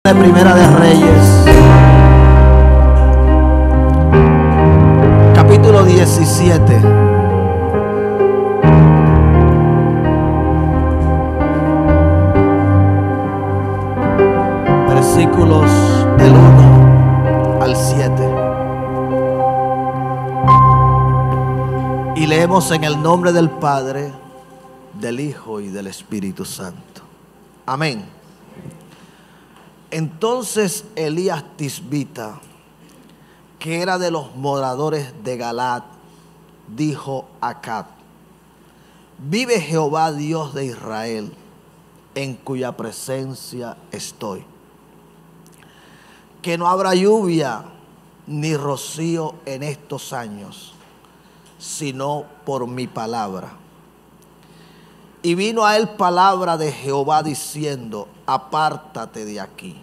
De Primera de Reyes, capítulo 17, versículos del 1 al 7. Y leemos en el nombre del Padre, del Hijo y del Espíritu Santo. Amén. Entonces Elías Tisbita, que era de los moradores de Galaad, dijo a Acab: vive Jehová Dios de Israel, en cuya presencia estoy, que no habrá lluvia ni rocío en estos años, sino por mi palabra. Y vino a él palabra de Jehová diciendo: apártate de aquí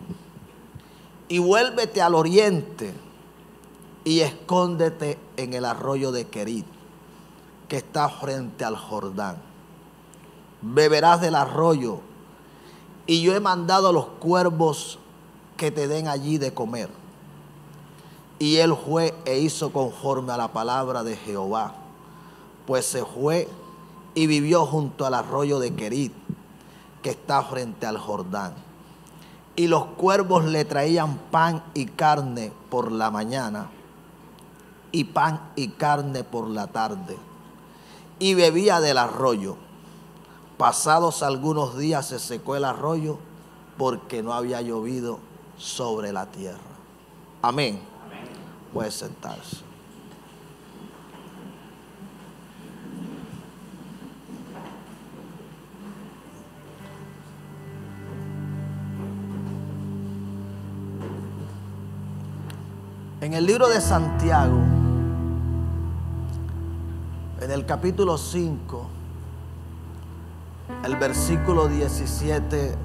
y vuélvete al oriente y escóndete en el arroyo de Querit, que está frente al Jordán. Beberás del arroyo, y yo he mandado a los cuervos que te den allí de comer. Y él fue e hizo conforme a la palabra de Jehová, pues se fue y vivió junto al arroyo de Querit, que está frente al Jordán. Y los cuervos le traían pan y carne por la mañana, y pan y carne por la tarde, y bebía del arroyo. Pasados algunos días se secó el arroyo, porque no había llovido sobre la tierra. Amén. Amén. Puede sentarse. En el libro de Santiago, en el capítulo 5, el versículo 17,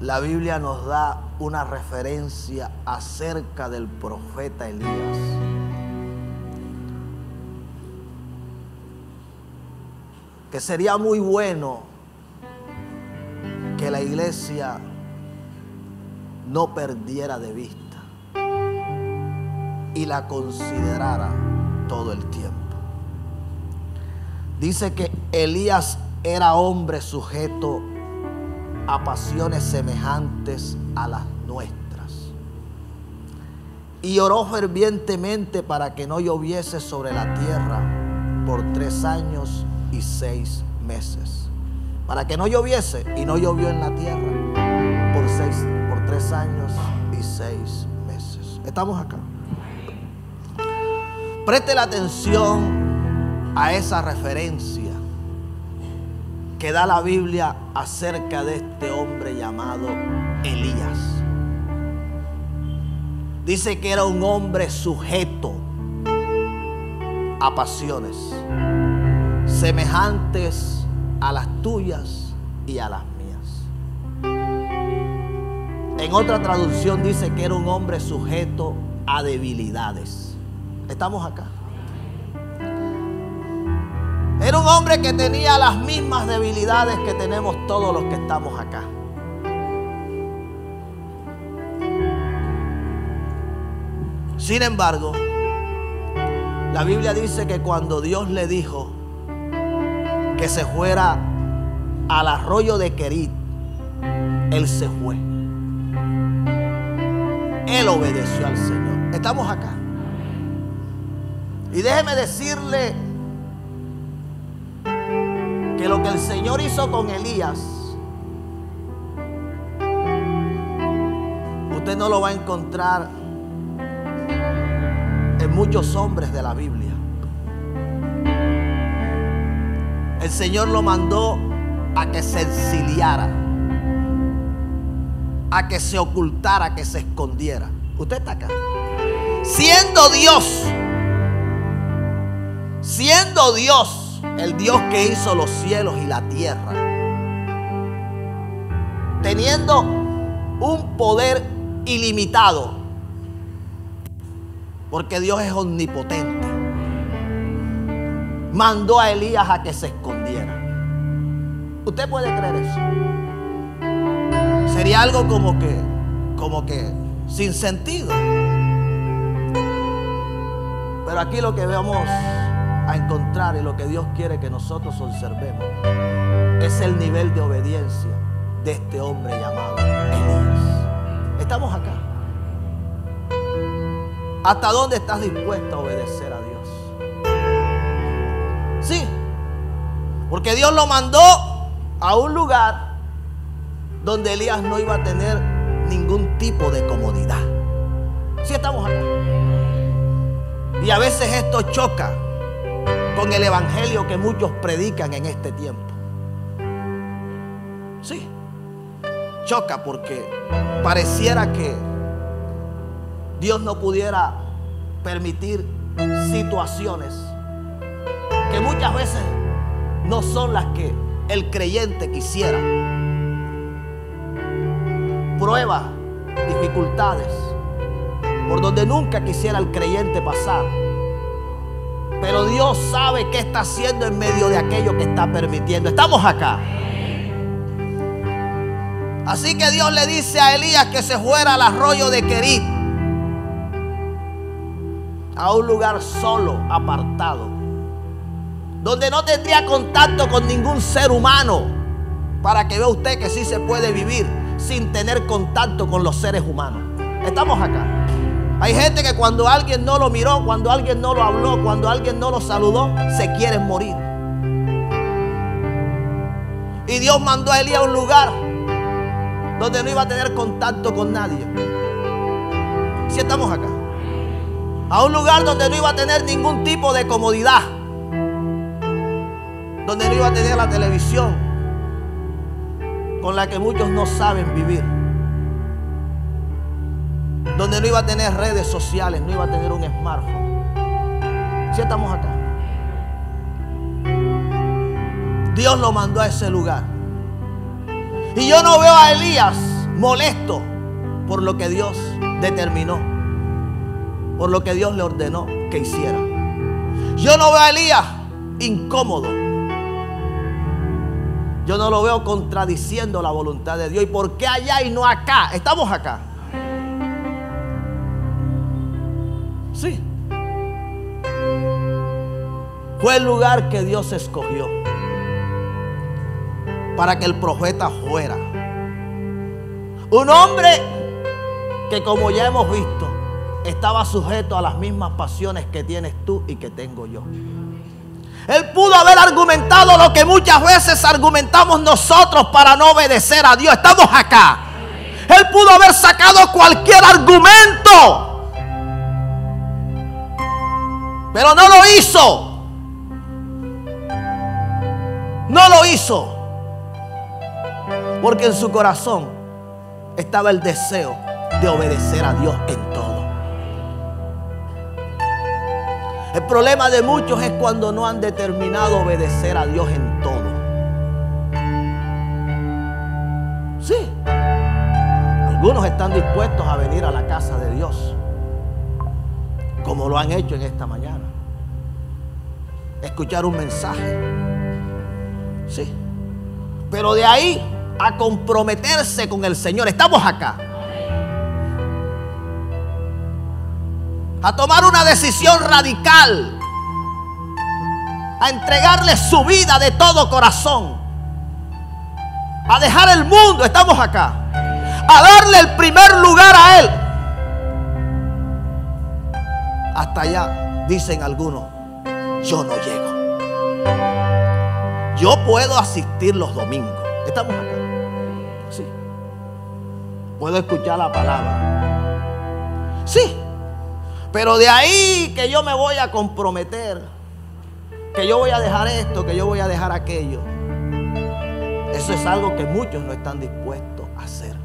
la Biblia nos da una referencia acerca del profeta Elías. Que sería muy bueno que la iglesia no perdiera de vista y la considerara todo el tiempo. Dice que Elías era hombre sujeto a pasiones semejantes a las nuestras, y oró fervientemente para que no lloviese sobre la tierra por 3 años y 6 meses. Para que no lloviese, y no llovió en la tierra por 3 años y 6 meses. Estamos acá. Preste la atención a esa referencia que da la Biblia acerca de este hombre llamado Elías. Dice que era un hombre sujeto a pasiones semejantes a las tuyas y a las mías. En otra traducción dice que era un hombre sujeto a debilidades. Estamos acá. Era un hombre que tenía las mismas debilidades que tenemos todos los que estamos acá. Sin embargo, la Biblia dice que cuando Dios le dijo que se fuera al arroyo de Querit, él se fue. Él obedeció al Señor. Estamos acá. Y déjeme decirle que lo que el Señor hizo con Elías, usted no lo va a encontrar en muchos hombres de la Biblia. El Señor lo mandó a que se exiliara, a que se ocultara, a que se escondiera. Usted está acá. Siendo Dios, el Dios que hizo los cielos y la tierra, teniendo un poder ilimitado, porque Dios es omnipotente, mandó a Elías a que se escondiera. ¿Usted puede creer eso? Sería algo como que sin sentido. Pero aquí lo que vamos a encontrar y lo que Dios quiere que nosotros observemos es el nivel de obediencia de este hombre llamado Elías. Estamos acá. ¿Hasta dónde estás dispuesto a obedecer a Dios? Sí, porque Dios lo mandó a un lugar donde Elías no iba a tener ningún tipo de comodidad. Sí, estamos acá. Y a veces esto choca con el evangelio que muchos predican en este tiempo. Sí, choca porque pareciera que Dios no pudiera permitir situaciones que muchas veces no son las que el creyente quisiera. Pruebas, dificultades, por donde nunca quisiera el creyente pasar. Pero Dios sabe qué está haciendo en medio de aquello que está permitiendo. Estamos acá. Así que Dios le dice a Elías que se fuera al arroyo de Querit, a un lugar solo, apartado, donde no tendría contacto con ningún ser humano, para que vea usted que sí se puede vivir sin tener contacto con los seres humanos. Estamos acá. Hay gente que cuando alguien no lo miró, cuando alguien no lo habló, cuando alguien no lo saludó, se quieren morir. Y Dios mandó a Elías a un lugar donde no iba a tener contacto con nadie. Si estamos acá. A un lugar donde no iba a tener ningún tipo de comodidad, donde no iba a tener la televisión con la que muchos no saben vivir, donde no iba a tener redes sociales, no iba a tener un smartphone. Si estamos acá. Dios lo mandó a ese lugar. Y yo no veo a Elías molesto por lo que Dios determinó, por lo que Dios le ordenó que hiciera. Yo no veo a Elías incómodo. Yo no lo veo contradiciendo la voluntad de Dios. ¿Y por qué allá y no acá? Estamos acá. Sí. Fue el lugar que Dios escogió para que el profeta fuera. Un hombre que, como ya hemos visto, estaba sujeto a las mismas pasiones que tienes tú y que tengo yo. Él pudo haber argumentado lo que muchas veces argumentamos nosotros para no obedecer a Dios. Estamos acá. Él pudo haber sacado cualquier argumento, pero no lo hizo. No lo hizo. Porque en su corazón estaba el deseo de obedecer a Dios en todo. El problema de muchos es cuando no han determinado obedecer a Dios en todo. Sí. Algunos están dispuestos a venir a la casa de Dios, como lo han hecho en esta mañana. Escuchar un mensaje. Sí. Pero de ahí a comprometerse con el Señor. Estamos acá. A tomar una decisión radical, a entregarle su vida de todo corazón, a dejar el mundo. Estamos acá. A darle el primer lugar a Él. Hasta allá, dicen algunos, yo no llego. Yo puedo asistir los domingos. Estamos acá. Sí. Puedo escuchar la palabra. Sí. Pero de ahí que yo me voy a comprometer, que yo voy a dejar esto, que yo voy a dejar aquello, eso es algo que muchos no están dispuestos a hacer.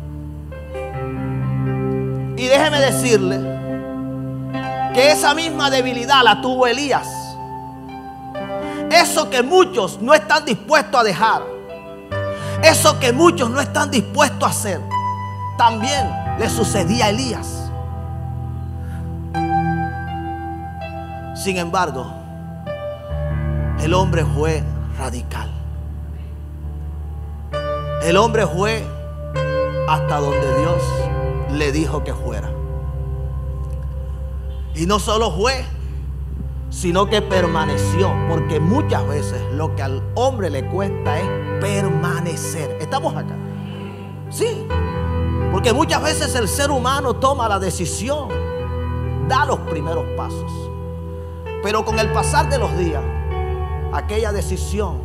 Y déjeme decirle que esa misma debilidad la tuvo Elías. Eso que muchos no están dispuestos a dejar, eso que muchos no están dispuestos a hacer, también le sucedía a Elías. Sin embargo, el hombre fue radical. El hombre fue hasta donde Dios le dijo que fuera. Y no solo fue, sino que permaneció, porque muchas veces lo que al hombre le cuesta es permanecer. ¿Estamos acá? Sí, porque muchas veces el ser humano toma la decisión, da los primeros pasos, pero con el pasar de los días, aquella decisión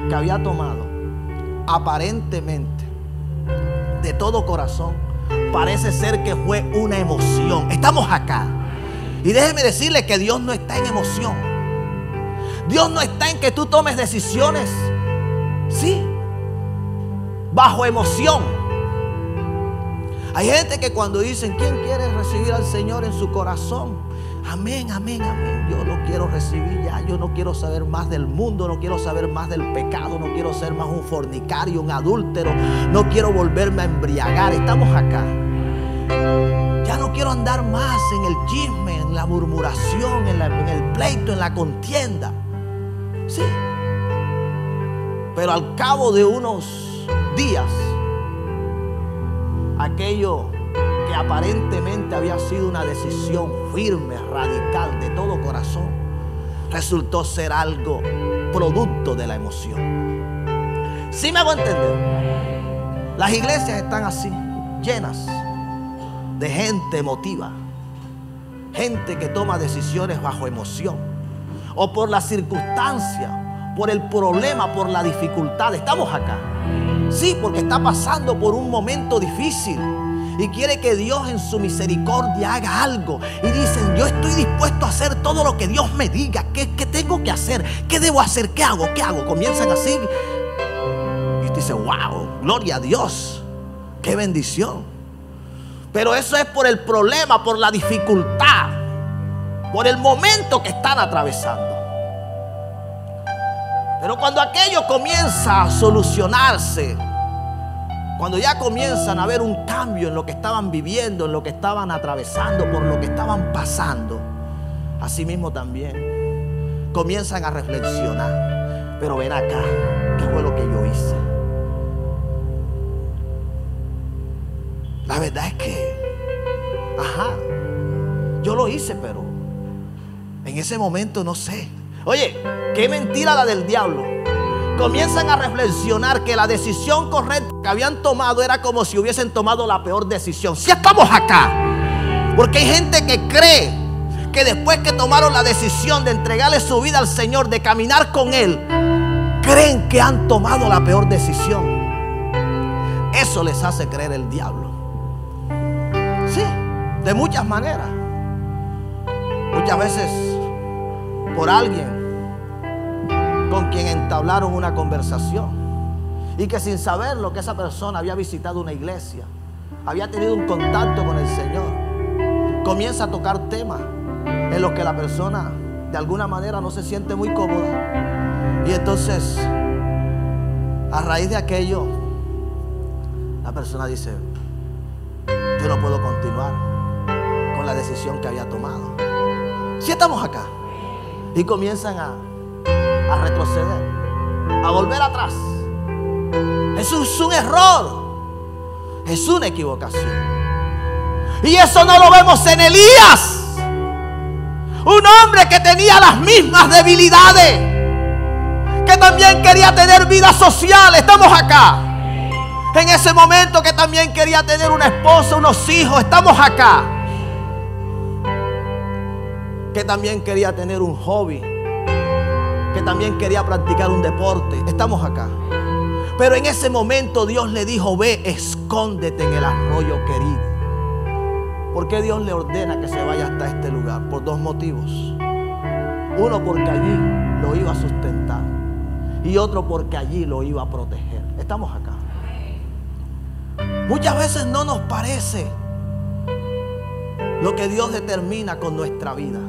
que había tomado, aparentemente, de todo corazón, parece ser que fue una emoción. Estamos acá. Y déjeme decirle que Dios no está en emoción. Dios no está en que tú tomes decisiones, sí, bajo emoción. Hay gente que cuando dicen, ¿quién quiere recibir al Señor en su corazón? Amén, amén, amén. Yo lo quiero recibir ya. Yo no quiero saber más del mundo. No quiero saber más del pecado. No quiero ser más un fornicario, un adúltero. No quiero volverme a embriagar. Estamos acá. Ya no quiero andar más en el chisme, en la murmuración, en el pleito, en la contienda. Sí. Pero al cabo de unos días, aquello que aparentemente había sido una decisión firme, radical, de todo corazón, resultó ser algo producto de la emoción. ¿Sí me hago entender? Las iglesias están así, llenas de gente emotiva, gente que toma decisiones bajo emoción, o por la circunstancia, por el problema, por la dificultad. Estamos acá. Sí, porque está pasando por un momento difícil y quiere que Dios en su misericordia haga algo. Y dicen, yo estoy dispuesto a hacer todo lo que Dios me diga. ¿Qué tengo que hacer? ¿Qué debo hacer? ¿Qué hago? ¿Qué hago? Comienzan así. Y usted dice, wow, gloria a Dios. Qué bendición. Pero eso es por el problema, por la dificultad, por el momento que están atravesando. Pero cuando aquello comienza a solucionarse, cuando ya comienzan a ver un cambio en lo que estaban viviendo, en lo que estaban atravesando, por lo que estaban pasando, así mismo también comienzan a reflexionar. Pero ven acá, ¿qué fue lo que yo hice? La verdad es que, yo lo hice, pero en ese momento no sé. Oye, qué mentira la del diablo. Comienzan a reflexionar que la decisión correcta que habían tomado era como si hubiesen tomado la peor decisión. Si estamos acá, porque hay gente que cree que después que tomaron la decisión de entregarle su vida al Señor, de caminar con Él, creen que han tomado la peor decisión. Eso les hace creer el diablo. Sí, de muchas maneras. Muchas veces por alguien con quien entablaron una conversación y que sin saberlo, que esa persona había visitado una iglesia, había tenido un contacto con el Señor, comienza a tocar temas en los que la persona de alguna manera no se siente muy cómoda. Y entonces, a raíz de aquello, la persona dice, yo no puedo continuar con la decisión que había tomado. Si estamos acá. Y comienzan a retroceder, a volver atrás. Eso es un error, es una equivocación. Y eso no lo vemos en Elías, un hombre que tenía las mismas debilidades, que también quería tener vida social. Estamos acá. En ese momento que también quería tener una esposa, unos hijos. Estamos acá. Que también quería tener un hobby, que también quería practicar un deporte. Estamos acá. Pero en ese momento Dios le dijo, ve, escóndete en el arroyo querido. ¿Por qué Dios le ordena que se vaya hasta este lugar? Por dos motivos. Uno, porque allí lo iba a sustentar, y otro, porque allí lo iba a proteger. Estamos acá. Muchas veces no nos parece lo que Dios determina con nuestra vida.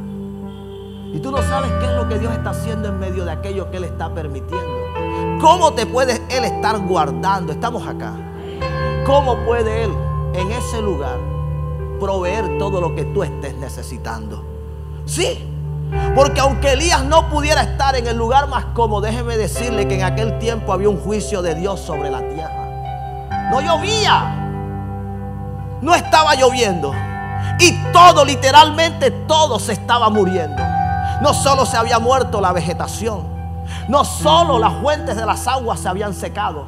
Y tú no sabes qué es lo que Dios está haciendo en medio de aquello que Él está permitiendo. ¿Cómo te puede Él estar guardando? Estamos acá. ¿Cómo puede Él en ese lugar proveer todo lo que tú estés necesitando? Sí, porque aunque Elías no pudiera estar en el lugar más cómodo, déjeme decirle que en aquel tiempo había un juicio de Dios sobre la tierra. No llovía. no estaba lloviendo. Y todo, literalmente todo se estaba muriendo. No solo se había muerto la vegetación, no solo las fuentes de las aguas se habían secado,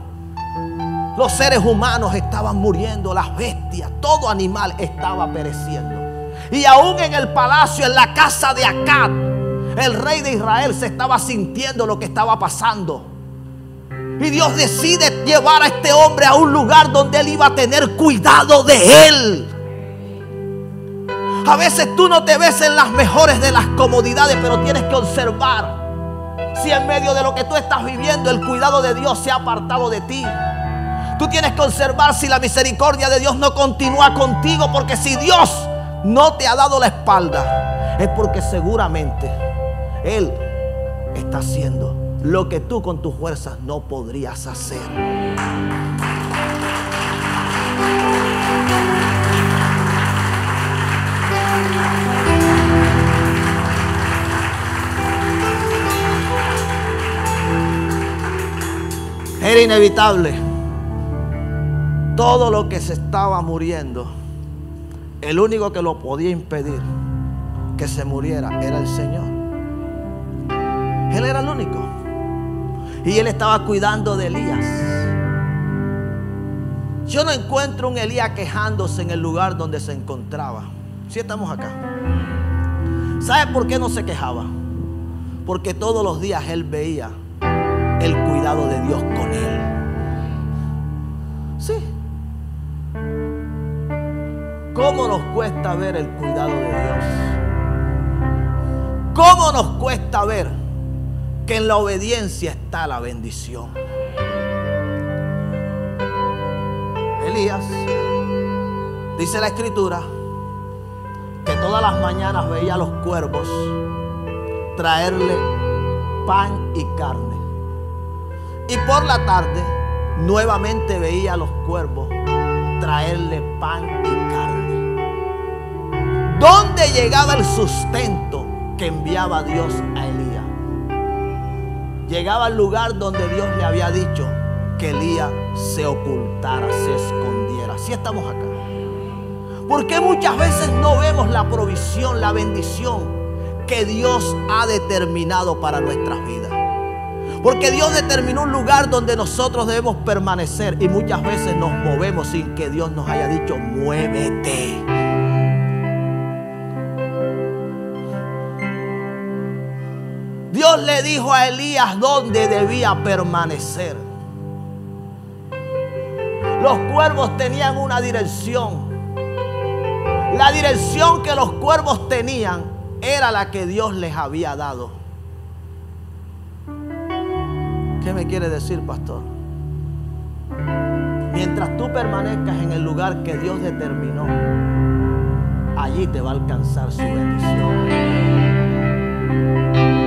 los seres humanos estaban muriendo, las bestias, todo animal estaba pereciendo. Y aún en el palacio, en la casa de Acab, el rey de Israel se estaba sintiendo lo que estaba pasando. Y Dios decide llevar a este hombre a un lugar donde él iba a tener cuidado de él. A veces tú no te ves en las mejores de las comodidades, pero tienes que observar si en medio de lo que tú estás viviendo el cuidado de Dios se ha apartado de ti. Tú tienes que observar si la misericordia de Dios no continúa contigo, porque si Dios no te ha dado la espalda, es porque seguramente Él está haciendo lo que tú con tus fuerzas no podrías hacer. Era inevitable. Todo lo que se estaba muriendo, el único que lo podía impedir que se muriera era el Señor. Él era el único. Y Él estaba cuidando de Elías. Yo no encuentro un Elías quejándose en el lugar donde se encontraba. Sí, estamos acá. ¿Sabe por qué no se quejaba? Porque todos los días él veía el cuidado de Dios con él. Sí. ¿Cómo nos cuesta ver el cuidado de Dios? ¿Cómo nos cuesta ver que en la obediencia está la bendición? Elías, dice la Escritura, que todas las mañanas veía a los cuervos traerle pan y carne. Y por la tarde nuevamente veía a los cuervos traerle pan y carne. ¿Dónde llegaba el sustento que enviaba Dios a Elías? Llegaba al lugar donde Dios le había dicho que Elías se ocultara, se escondiera. Así estamos acá. Porque muchas veces no vemos la provisión, la bendición que Dios ha determinado para nuestras vidas. Porque Dios determinó un lugar donde nosotros debemos permanecer, y muchas veces nos movemos sin que Dios nos haya dicho: muévete. Dios le dijo a Elías dónde debía permanecer. Los cuervos tenían una dirección. La dirección que los cuervos tenían era la que Dios les había dado. ¿Qué me quiere decir, pastor? Mientras tú permanezcas en el lugar que Dios determinó, allí te va a alcanzar su bendición.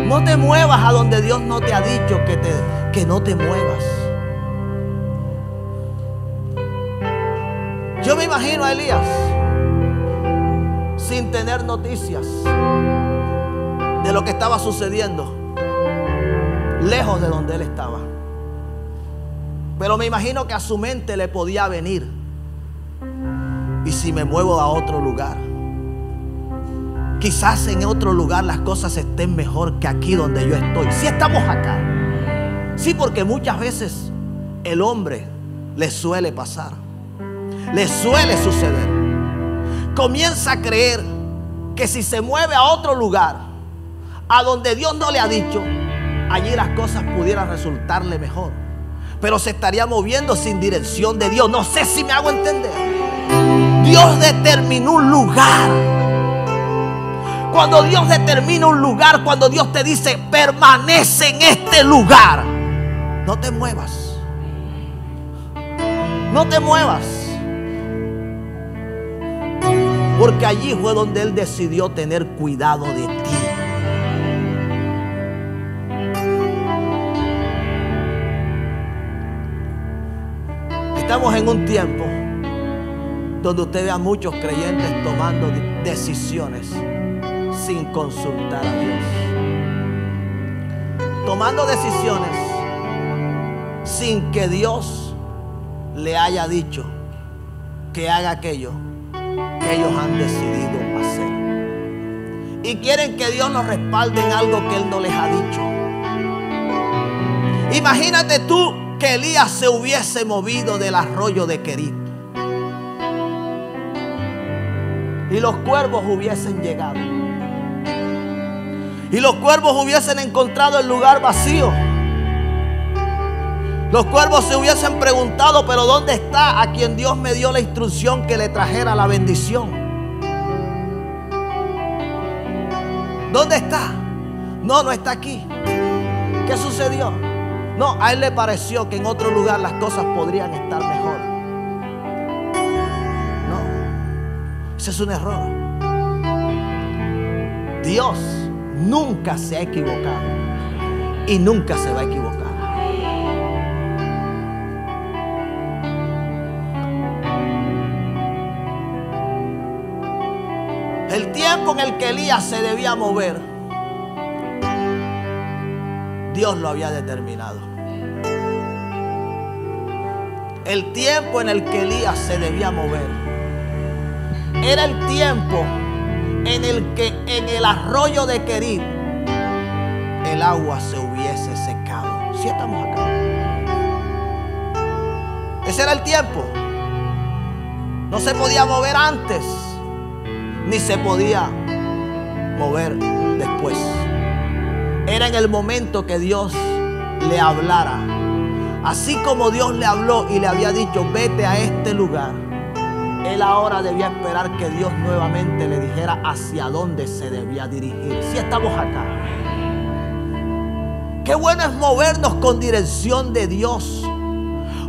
No te muevas a donde Dios no te ha dicho que no te muevas. Yo me imagino a Elías sin tener noticias de lo que estaba sucediendo, lejos de donde él estaba. Pero me imagino que a su mente le podía venir: ¿y si me muevo a otro lugar? Quizás en otro lugar las cosas estén mejor que aquí donde yo estoy. Sí, estamos acá. Sí, porque muchas veces el hombre le suele pasar, le suele suceder. Comienza a creer que si se mueve a otro lugar, a donde Dios no le ha dicho, allí las cosas pudieran resultarle mejor. Pero se estaría moviendo sin dirección de Dios. No sé si me hago entender. Dios determinó un lugar. Cuando Dios determina un lugar, cuando Dios te dice: permanece en este lugar, no te muevas. No te muevas. Porque allí fue donde Él decidió tener cuidado de ti. Estamos en un tiempo donde usted ve a muchos creyentes tomando decisiones sin consultar a Dios. Tomando decisiones sin que Dios le haya dicho que haga aquello que ellos han decidido hacer. Y quieren que Dios los respalde en algo que Él no les ha dicho. Imagínate tú que Elías se hubiese movido del arroyo de Querit y los cuervos hubiesen llegado. Y los cuervos hubiesen encontrado el lugar vacío. Los cuervos se hubiesen preguntado, pero ¿dónde está a quien Dios me dio la instrucción que le trajera la bendición? ¿Dónde está? No, no está aquí. ¿Qué sucedió? No, a él le pareció que en otro lugar las cosas podrían estar mejor. No, ese es un error. Dios nunca se ha equivocado y nunca se va a equivocar. El tiempo en el que Elías se debía mover, Dios lo había determinado. El tiempo en el que Elías se debía mover era el tiempo en el que en el arroyo de Querit el agua se hubiese secado. ¿Sí estamos acá? Ese era el tiempo. No se podía mover antes, ni se podía mover después. Era en el momento que Dios le hablara. Así como Dios le habló y le había dicho, vete a este lugar, él ahora debía esperar que Dios nuevamente le dijera hacia dónde se debía dirigir. Si estamos acá. Qué bueno es movernos con dirección de Dios.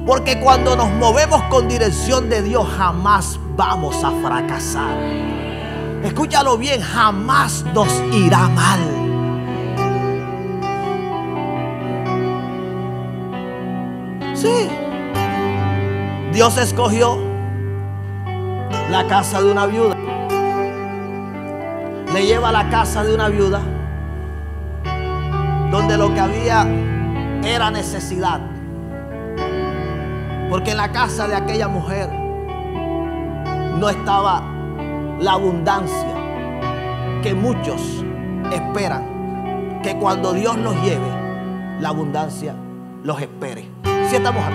Porque cuando nos movemos con dirección de Dios, jamás vamos a fracasar. Escúchalo bien, jamás nos irá mal. Sí, Dios escogió la casa de una viuda. Le lleva a la casa de una viuda donde lo que había era necesidad. Porque en la casa de aquella mujer no estaba la abundancia que muchos esperan, que cuando Dios los lleve, la abundancia los espere. Si estamos acá.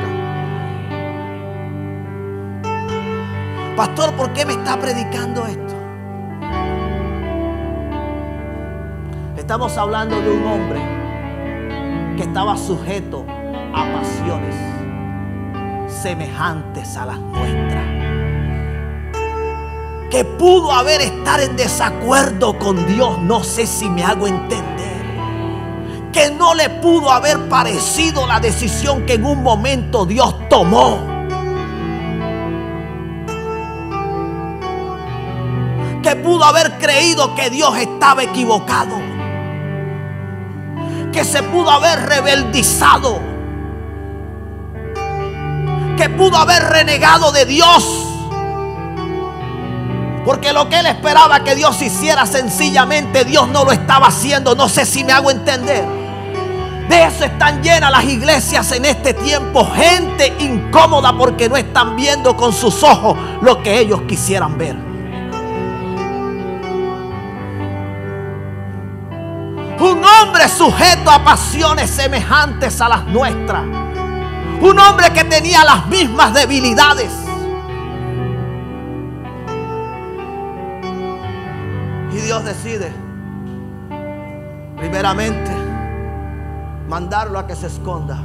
Pastor, ¿por qué me está predicando esto? Estamos hablando de un hombre que estaba sujeto a pasiones semejantes a las nuestras, que pudo estar en desacuerdo con Dios. No sé si me hago entender. Que no le pudo haber parecido la decisión que en un momento Dios tomó. Que pudo haber creído que Dios estaba equivocado. Que se pudo haber rebeldizado. Que pudo haber renegado de Dios. Porque lo que él esperaba que Dios hiciera, sencillamente Dios no lo estaba haciendo. No sé si me hago entender. De eso están llenas las iglesias en este tiempo. Gente incómoda porque no están viendo con sus ojos lo que ellos quisieran ver. Un hombre sujeto a pasiones semejantes a las nuestras. Un hombre que tenía las mismas debilidades. Y Dios decide, primeramente, mandarlo a que se esconda.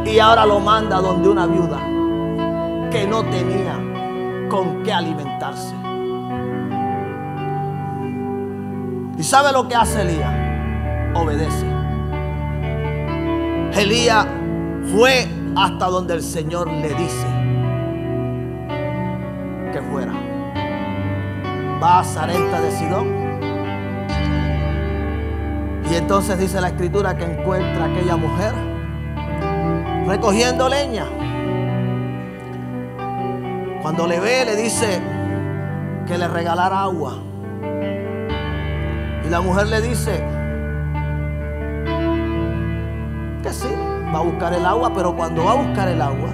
Y ahora lo manda donde una viuda que no tenía con qué alimentarse. ¿Y sabe lo que hace Elías? Obedece. Elías fue hasta donde el Señor le dice que fuera. Va a Sarepta de Sidón. Y entonces dice la escritura que encuentra a aquella mujer recogiendo leña. Cuando le ve, le dice que le regalara agua. Y la mujer le dice que sí, va a buscar el agua, pero cuando va a buscar el agua,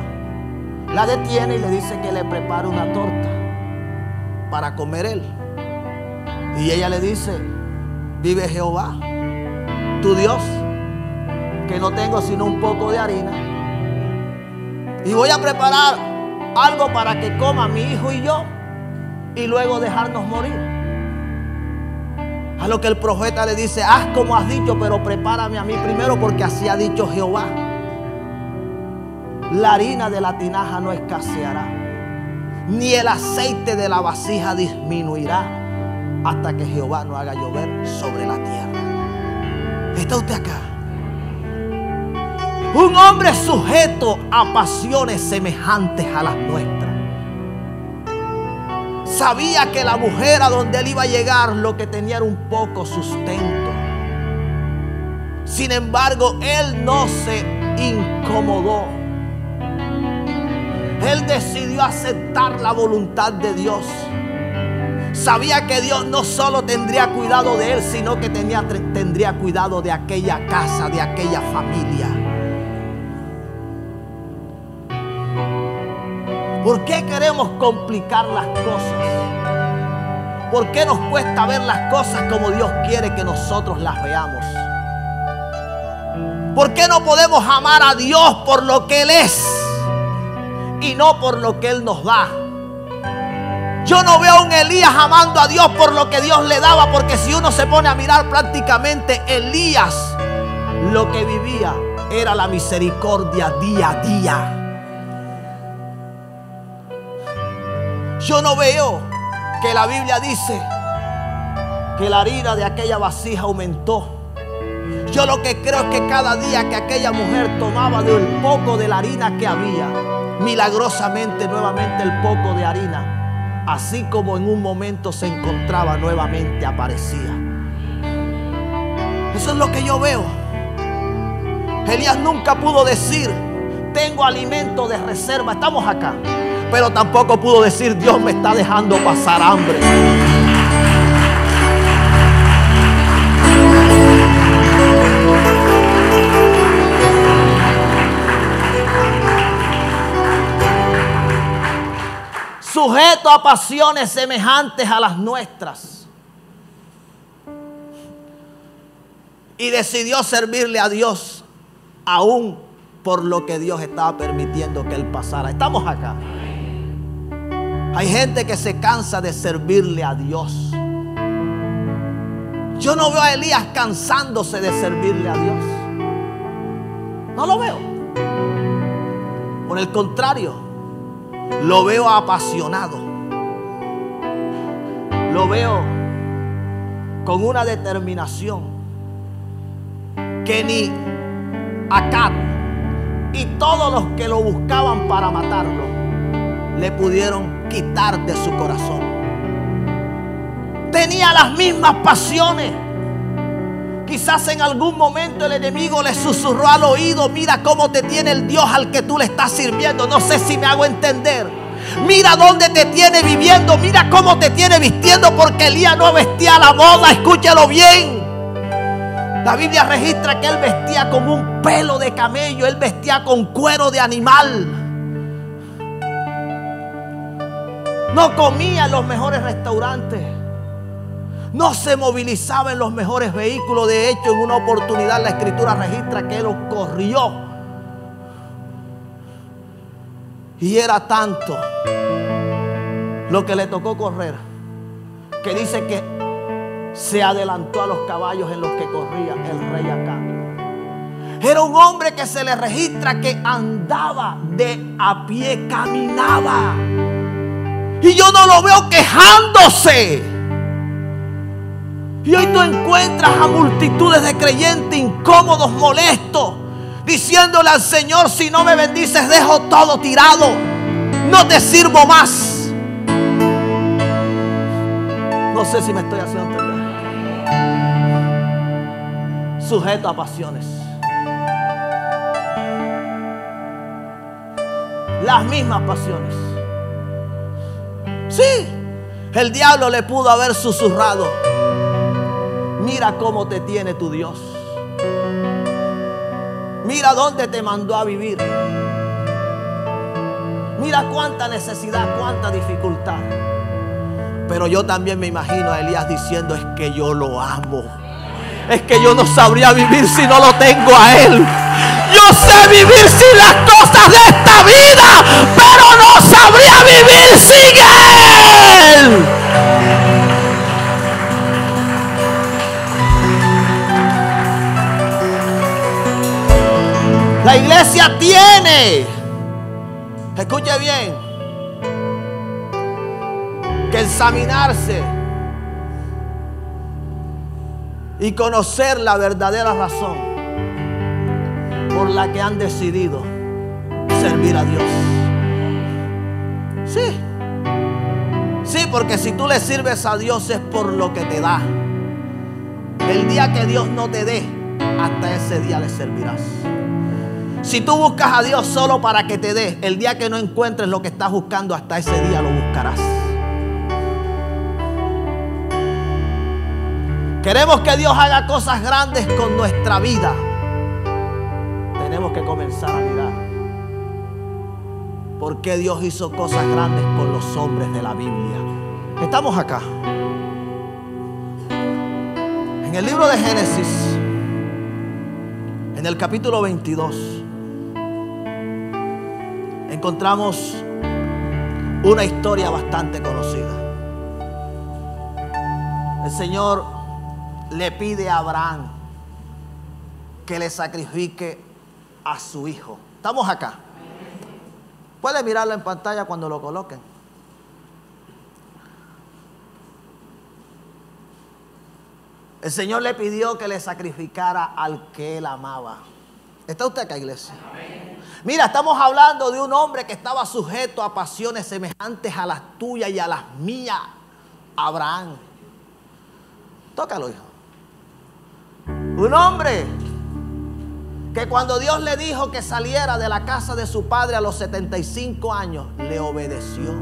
la detiene y le dice que le prepare una torta. para comer él. Y ella le dice: vive Jehová, tu Dios, que no tengo sino un poco de harina, y voy a preparar algo para que coma mi hijo y yo, y luego dejarnos morir. A lo que el profeta le dice: haz como has dicho, pero prepárame a mí primero, porque así ha dicho Jehová: la harina de la tinaja no escaseará, ni el aceite de la vasija disminuirá, hasta que Jehová no haga llover sobre la tierra. ¿Está usted acá? Un hombre sujeto a pasiones semejantes a las nuestras. Sabía que la mujer a donde él iba a llegar lo que tenía era un poco sustento. Sin embargo, él no se incomodó. Él decidió aceptar la voluntad de Dios. Sabía que Dios no solo tendría cuidado de él, sino que tendría cuidado de aquella casa, de aquella familia. ¿Por qué queremos complicar las cosas? ¿Por qué nos cuesta ver las cosas como Dios quiere que nosotros las veamos? ¿Por qué no podemos amar a Dios por lo que Él es y no por lo que Él nos da? Yo no veo a un Elías amando a Dios por lo que Dios le daba, porque si uno se pone a mirar, prácticamente Elías lo que vivía era la misericordia día a día. Yo no veo que la Biblia dice que la harina de aquella vasija aumentó. Yo lo que creo es que cada día que aquella mujer tomaba del poco de la harina que había, milagrosamente nuevamente el poco de harina, así como en un momento se encontraba, nuevamente aparecía. Eso es lo que yo veo. Elías nunca pudo decir: tengo alimento de reserva, estamos acá. Pero tampoco pudo decir: Dios me está dejando pasar hambre. Sujeto a pasiones semejantes a las nuestras. Y decidió servirle a Dios, aún por lo que Dios estaba permitiendo que él pasara. Estamos acá. Hay gente que se cansa de servirle a Dios. Yo no veo a Elías cansándose de servirle a Dios. No lo veo. Por el contrario, lo veo apasionado. Lo veo con una determinación que ni Acab y todos los que lo buscaban para matarlo le pudieron quitar de su corazón. Tenía las mismas pasiones. Quizás en algún momento el enemigo le susurró al oído: mira cómo te tiene el Dios al que tú le estás sirviendo. No sé si me hago entender. Mira dónde te tiene viviendo. Mira cómo te tiene vistiendo, porque Elías no vestía a la moda. Escúchalo bien. La Biblia registra que él vestía con un pelo de camello. Él vestía con cuero de animal. No comía en los mejores restaurantes. No se movilizaba en los mejores vehículos. De hecho, en una oportunidad la Escritura registra que él corrió. Y era tanto lo que le tocó correr, que dice que se adelantó a los caballos en los que corría el rey Acab. Era un hombre que se le registra que andaba de a pie, caminaba. Y yo no lo veo quejándose. Y hoy tú encuentras a multitudes de creyentes incómodos, molestos, diciéndole al Señor: si no me bendices, dejo todo tirado, no te sirvo más. No sé si me estoy haciendo entender. Sujeto a pasiones. Las mismas pasiones. Sí, el diablo le pudo haber susurrado: mira cómo te tiene tu Dios. Mira dónde te mandó a vivir. Mira cuánta necesidad, cuánta dificultad. Pero yo también me imagino a Elías diciendo: es que yo lo amo. Es que yo no sabría vivir si no lo tengo a Él. Yo sé vivir sin las cosas de esta vida, pero no sabría vivir sin Él. La iglesia tiene, escuche bien, que examinarse y conocer la verdadera razón por la que han decidido servir a Dios. Sí, porque si tú le sirves a Dios es por lo que te da. El día que Dios no te dé, hasta ese día le servirás. Si tú buscas a Dios solo para que te dé, el día que no encuentres lo que estás buscando, hasta ese día lo buscarás. Queremos que Dios haga cosas grandes con nuestra vida. Tenemos que comenzar a mirar por qué Dios hizo cosas grandes con los hombres de la Biblia. Estamos acá en el libro de Génesis, en el capítulo 22. Encontramos una historia bastante conocida. El Señor le pide a Abraham que le sacrifique a su hijo. Estamos acá. Puede mirarlo en pantalla cuando lo coloquen. El Señor le pidió que le sacrificara al que él amaba. ¿Está usted acá, iglesia? Mira, estamos hablando de un hombre que estaba sujeto a pasiones semejantes a las tuyas y a las mías. Abraham. Tócalo, hijo. Un hombre que cuando Dios le dijo que saliera de la casa de su padre a los 75 años, le obedeció.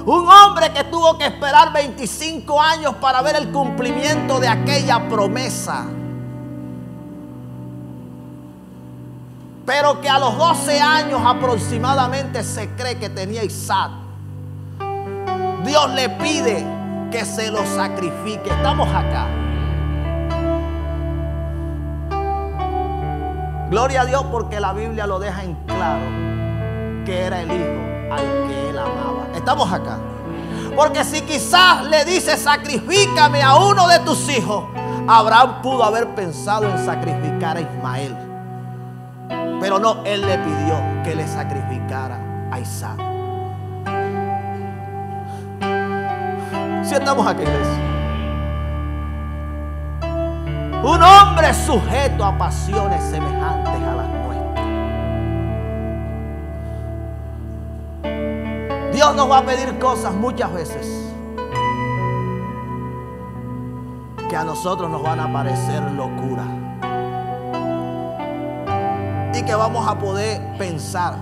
Un hombre que tuvo que esperar 25 años para ver el cumplimiento de aquella promesa. Pero que a los 12 años aproximadamente se cree que tenía Isaac. Dios le pide que se lo sacrifique. Estamos acá. Gloria a Dios, porque la Biblia lo deja en claro que era el hijo al que él amaba. Estamos acá. Porque si quizás le dice: sacrifícame a uno de tus hijos, Abraham pudo haber pensado en sacrificar a Ismael. Pero no, él le pidió que le sacrificara a Isaac. Si estamos aquí, iglesia. Un hombre sujeto a pasiones semejantes a las nuestras. Dios nos va a pedir cosas muchas veces que a nosotros nos van a parecer locura. Y que vamos a poder pensar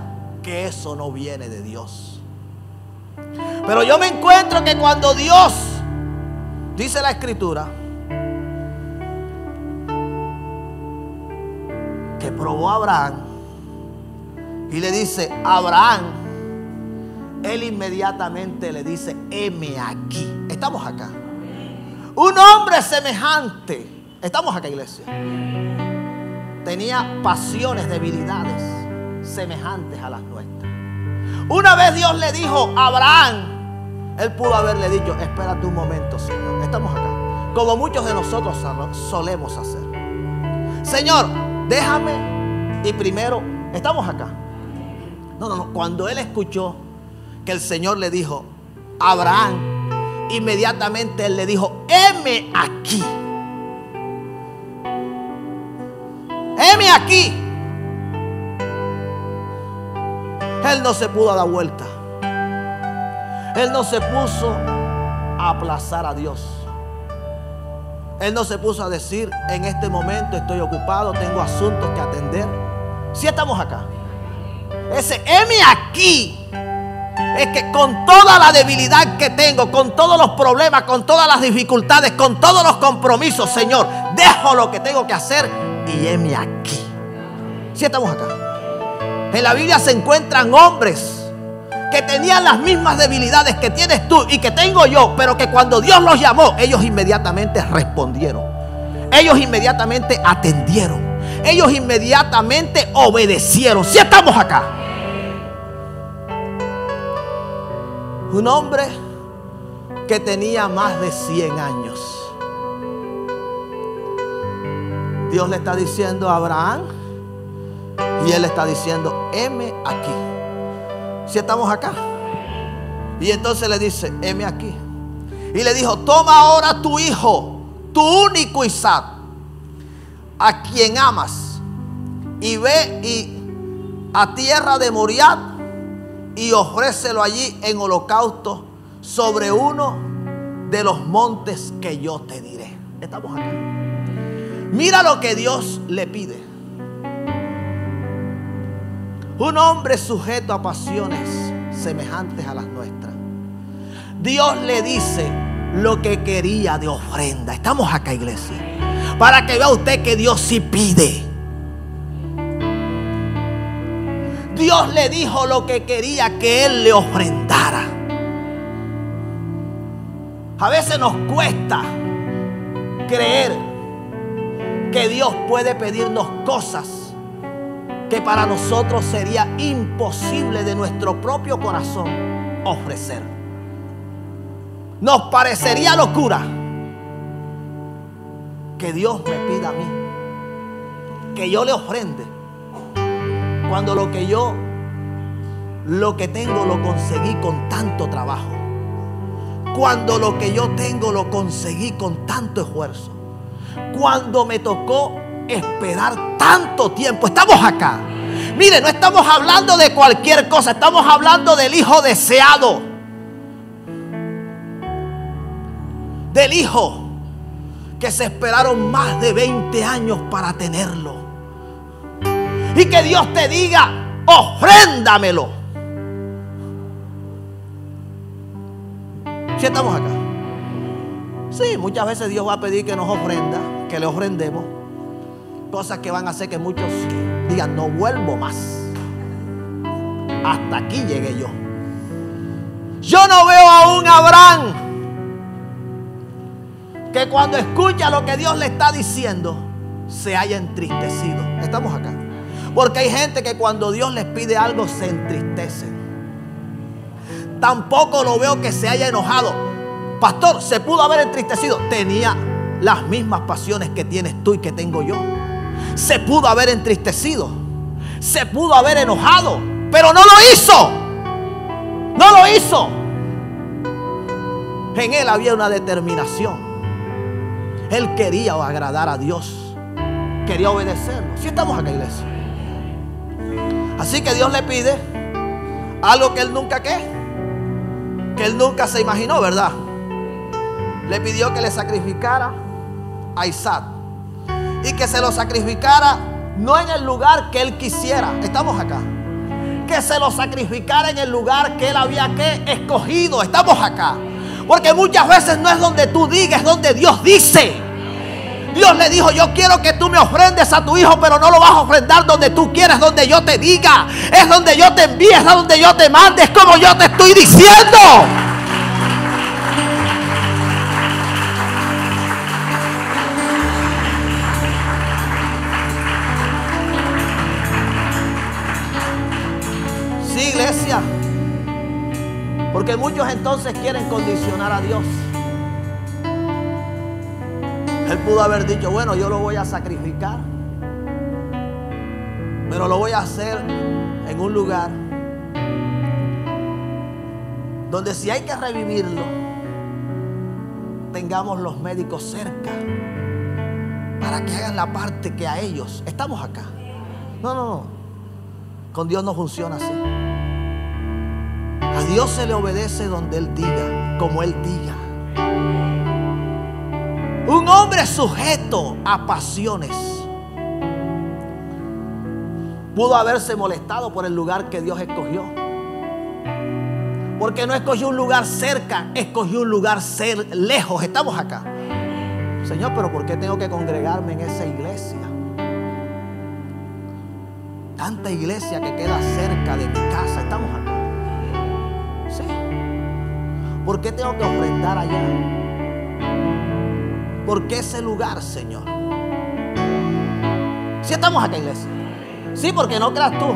que eso no viene de Dios. Pero yo me encuentro que cuando Dios, dice la Escritura, que probó a Abraham y le dice: Abraham, él inmediatamente le dice: heme aquí. Estamos acá. Un hombre semejante. Estamos acá, iglesia. Tenía pasiones, debilidades semejantes a las nuestras. Una vez Dios le dijo a Abraham, él pudo haberle dicho: espérate un momento, Señor. Estamos acá, como muchos de nosotros solemos hacer. Señor, déjame y primero, estamos acá. No. Cuando él escuchó que el Señor le dijo: Abraham, inmediatamente él le dijo: heme aquí. Heme aquí. Él no se pudo dar vuelta. Él no se puso a aplazar a Dios. Él no se puso a decir: en este momento estoy ocupado, tengo asuntos que atender. Si estamos acá. Ese heme aquí es que con toda la debilidad que tengo, con todos los problemas, con todas las dificultades, con todos los compromisos, Señor, dejo lo que tengo que hacer y heme aquí. Si estamos acá. En la Biblia se encuentran hombres que tenían las mismas debilidades que tienes tú y que tengo yo, pero que cuando Dios los llamó, ellos inmediatamente respondieron. Ellos inmediatamente atendieron. Ellos inmediatamente obedecieron. Si estamos acá. Un hombre que tenía más de 100 años. Dios le está diciendo a Abraham, y él está diciendo: heme aquí. Si estamos acá. Y entonces le dice: heme aquí. Y le dijo: toma ahora tu hijo, tu único Isaac, a quien amas, y ve a tierra de Moriah y ofrécelo allí en holocausto sobre uno de los montes que yo te diré. Estamos acá. Mira lo que Dios le pide. Un hombre sujeto a pasiones semejantes a las nuestras. Dios le dice lo que quería de ofrenda. Estamos acá, iglesia, para que vea usted que Dios sí pide. Dios le dijo lo que quería que Él le ofrendara. A veces nos cuesta creer que Dios puede pedirnos cosas que para nosotros sería imposible de nuestro propio corazón ofrecer. Nos parecería locura que Dios me pida a mí que yo le ofrende, cuando lo que tengo lo conseguí con tanto trabajo, cuando lo que yo tengo lo conseguí con tanto esfuerzo, cuando me tocó esperar tanto tiempo. Estamos acá. Mire, no estamos hablando de cualquier cosa, estamos hablando del hijo deseado, del hijo que se esperaron más de 20 años para tenerlo, y que Dios te diga: ofréndamelo. ¿Sí estamos acá? Sí, muchas veces Dios va a pedir que nos ofrenda, que le ofrendemos, cosas que van a hacer que muchos digan: no vuelvo más, hasta aquí llegué yo. Yo no veo a un Abraham que cuando escucha lo que Dios le está diciendo se haya entristecido. Estamos acá. Porque hay gente que cuando Dios les pide algo se entristecen. Tampoco lo veo que se haya enojado. Pastor, se pudo haber entristecido. Tenía las mismas pasiones que tienes tú y que tengo yo. Se pudo haber entristecido, se pudo haber enojado, pero no lo hizo. No lo hizo. En él había una determinación. Él quería agradar a Dios, quería obedecerlo. Si estamos acá, iglesia. Así que Dios le pide algo que él nunca que él nunca se imaginó, ¿verdad? Le pidió que le sacrificara a Isaac, y que se lo sacrificara no en el lugar que él quisiera. Estamos acá. Que se lo sacrificara en el lugar que él había escogido. Estamos acá. Porque muchas veces no es donde tú digas, es donde Dios dice. Dios le dijo: yo quiero que tú me ofrendes a tu hijo, pero no lo vas a ofrendar donde tú quieras, donde yo te diga. Es donde yo te envíe, es donde yo te mande, es como yo te estoy diciendo. Sí, iglesia. Porque muchos entonces quieren condicionar a Dios. Él pudo haber dicho: bueno, yo lo voy a sacrificar, pero lo voy a hacer en un lugar donde, si hay que revivirlo, tengamos los médicos cerca para que hagan la parte que a ellos. Estamos acá. No. Con Dios no funciona así. A Dios se le obedece donde Él diga, como Él diga. Un hombre sujeto a pasiones pudo haberse molestado por el lugar que Dios escogió, porque no escogió un lugar cerca, escogió un lugar lejos. Estamos acá. Señor, pero ¿por qué tengo que congregarme en esa iglesia? Tanta iglesia que queda cerca de mi casa. Estamos acá. Sí. ¿Por qué tengo que ofrendar allá? ¿Por qué ese lugar, Señor? Si estamos acá, iglesia. Sí, porque no creas tú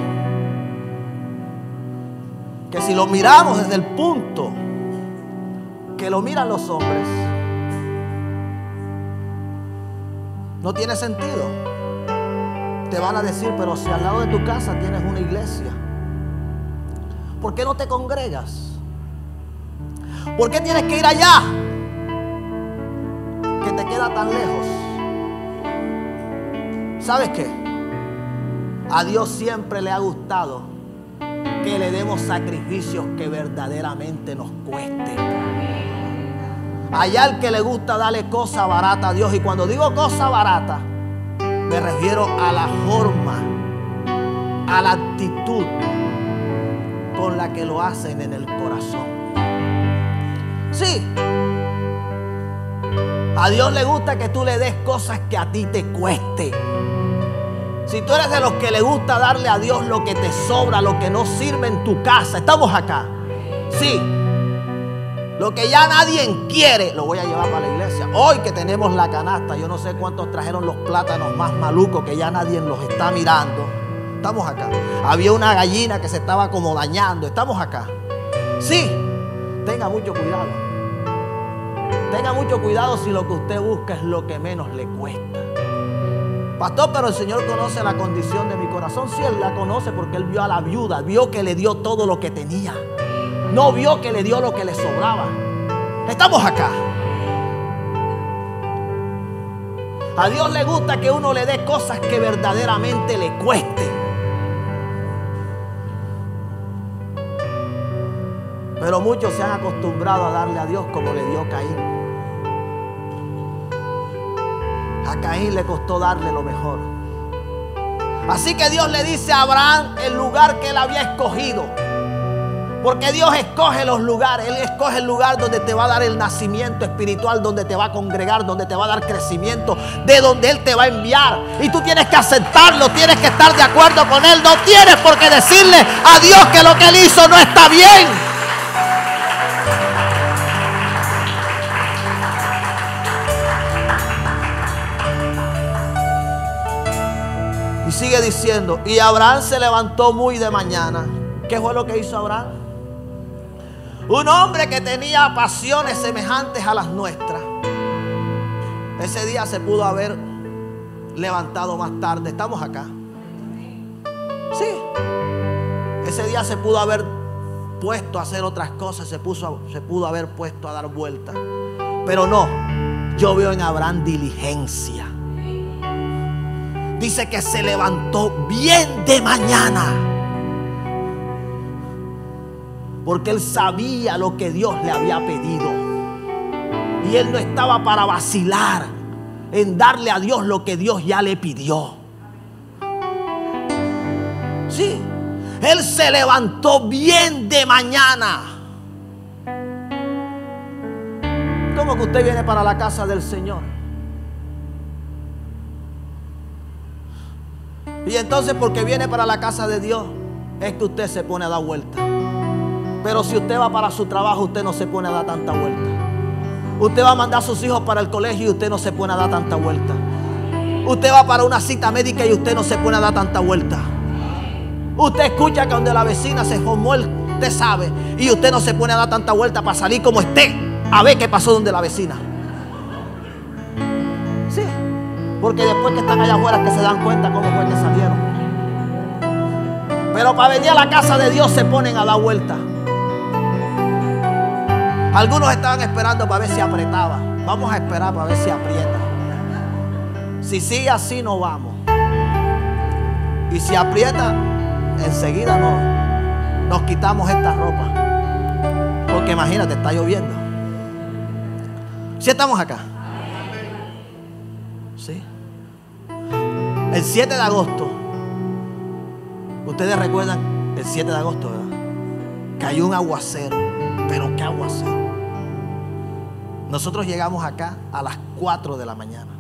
que si lo miramos desde el punto que lo miran los hombres, no tiene sentido. Te van a decir, pero si al lado de tu casa tienes una iglesia, ¿por qué no te congregas? ¿Por qué tienes que ir allá, que te queda tan lejos? ¿Sabes qué? A Dios siempre le ha gustado que le demos sacrificios que verdaderamente nos cueste. Allá al que le gusta darle cosa barata a Dios. Y cuando digo cosa barata, me refiero a la forma, a la actitud con la que lo hacen en el corazón. Sí. A Dios le gusta que tú le des cosas que a ti te cueste. Si tú eres de los que le gusta darle a Dios lo que te sobra, lo que no sirve en tu casa, estamos acá. Sí. Lo que ya nadie quiere, lo voy a llevar para la iglesia. Hoy que tenemos la canasta, yo no sé cuántos trajeron los plátanos más malucos que ya nadie los está mirando. Estamos acá. Había una gallina que se estaba como dañando. Estamos acá. Sí, tenga mucho cuidado. Tenga mucho cuidado si lo que usted busca es lo que menos le cuesta. Pastor, pero el Señor conoce la condición de mi corazón. Sí, Él la conoce porque Él vio a la viuda, vio que le dio todo lo que tenía. No vio que le dio lo que le sobraba. Estamos acá. A Dios le gusta que uno le dé cosas que verdaderamente le cuesten. Pero muchos se han acostumbrado a darle a Dios como le dio Caín. A Caín le costó darle lo mejor. Así que Dios le dice a Abraham el lugar que él había escogido. Porque Dios escoge los lugares. Él escoge el lugar donde te va a dar el nacimiento espiritual, donde te va a congregar, donde te va a dar crecimiento, de donde Él te va a enviar. Y tú tienes que aceptarlo, tienes que estar de acuerdo con Él. No tienes por qué decirle a Dios que lo que Él hizo no está bien. Y sigue diciendo, y Abraham se levantó muy de mañana. ¿Qué fue lo que hizo Abraham? Un hombre que tenía pasiones semejantes a las nuestras. Ese día se pudo haber levantado más tarde. Estamos acá. Sí. Ese día se pudo haber puesto a hacer otras cosas. Se pudo haber puesto a dar vueltas. Pero no. Yo veo en Abraham diligencia. Dice que se levantó bien de mañana. Porque él sabía lo que Dios le había pedido. Y él no estaba para vacilar en darle a Dios lo que Dios ya le pidió. Sí, él se levantó bien de mañana. ¿Cómo que usted viene para la casa del Señor? Y entonces porque viene para la casa de Dios es que usted se pone a dar vuelta. Pero si usted va para su trabajo, usted no se pone a dar tanta vuelta. Usted va a mandar a sus hijos para el colegio y usted no se pone a dar tanta vuelta. Usted va para una cita médica y usted no se pone a dar tanta vuelta. Usted escucha que donde la vecina se formó usted sabe, y usted no se pone a dar tanta vuelta para salir como esté a ver qué pasó donde la vecina. Sí, porque después que están allá afuera que se dan cuenta cómo fue que salieron. Pero para venir a la casa de Dios se ponen a dar vuelta. Algunos estaban esperando para ver si apretaba. Vamos a esperar para ver si aprieta. Si sigue así no vamos. Y si aprieta, enseguida nos quitamos esta ropa. Porque imagínate, está lloviendo. ¿Sí estamos acá? Sí. El 7 de agosto. Ustedes recuerdan el 7 de agosto, ¿verdad? Cayó un aguacero. Pero qué aguacero. Nosotros llegamos acá a las 4 de la mañana,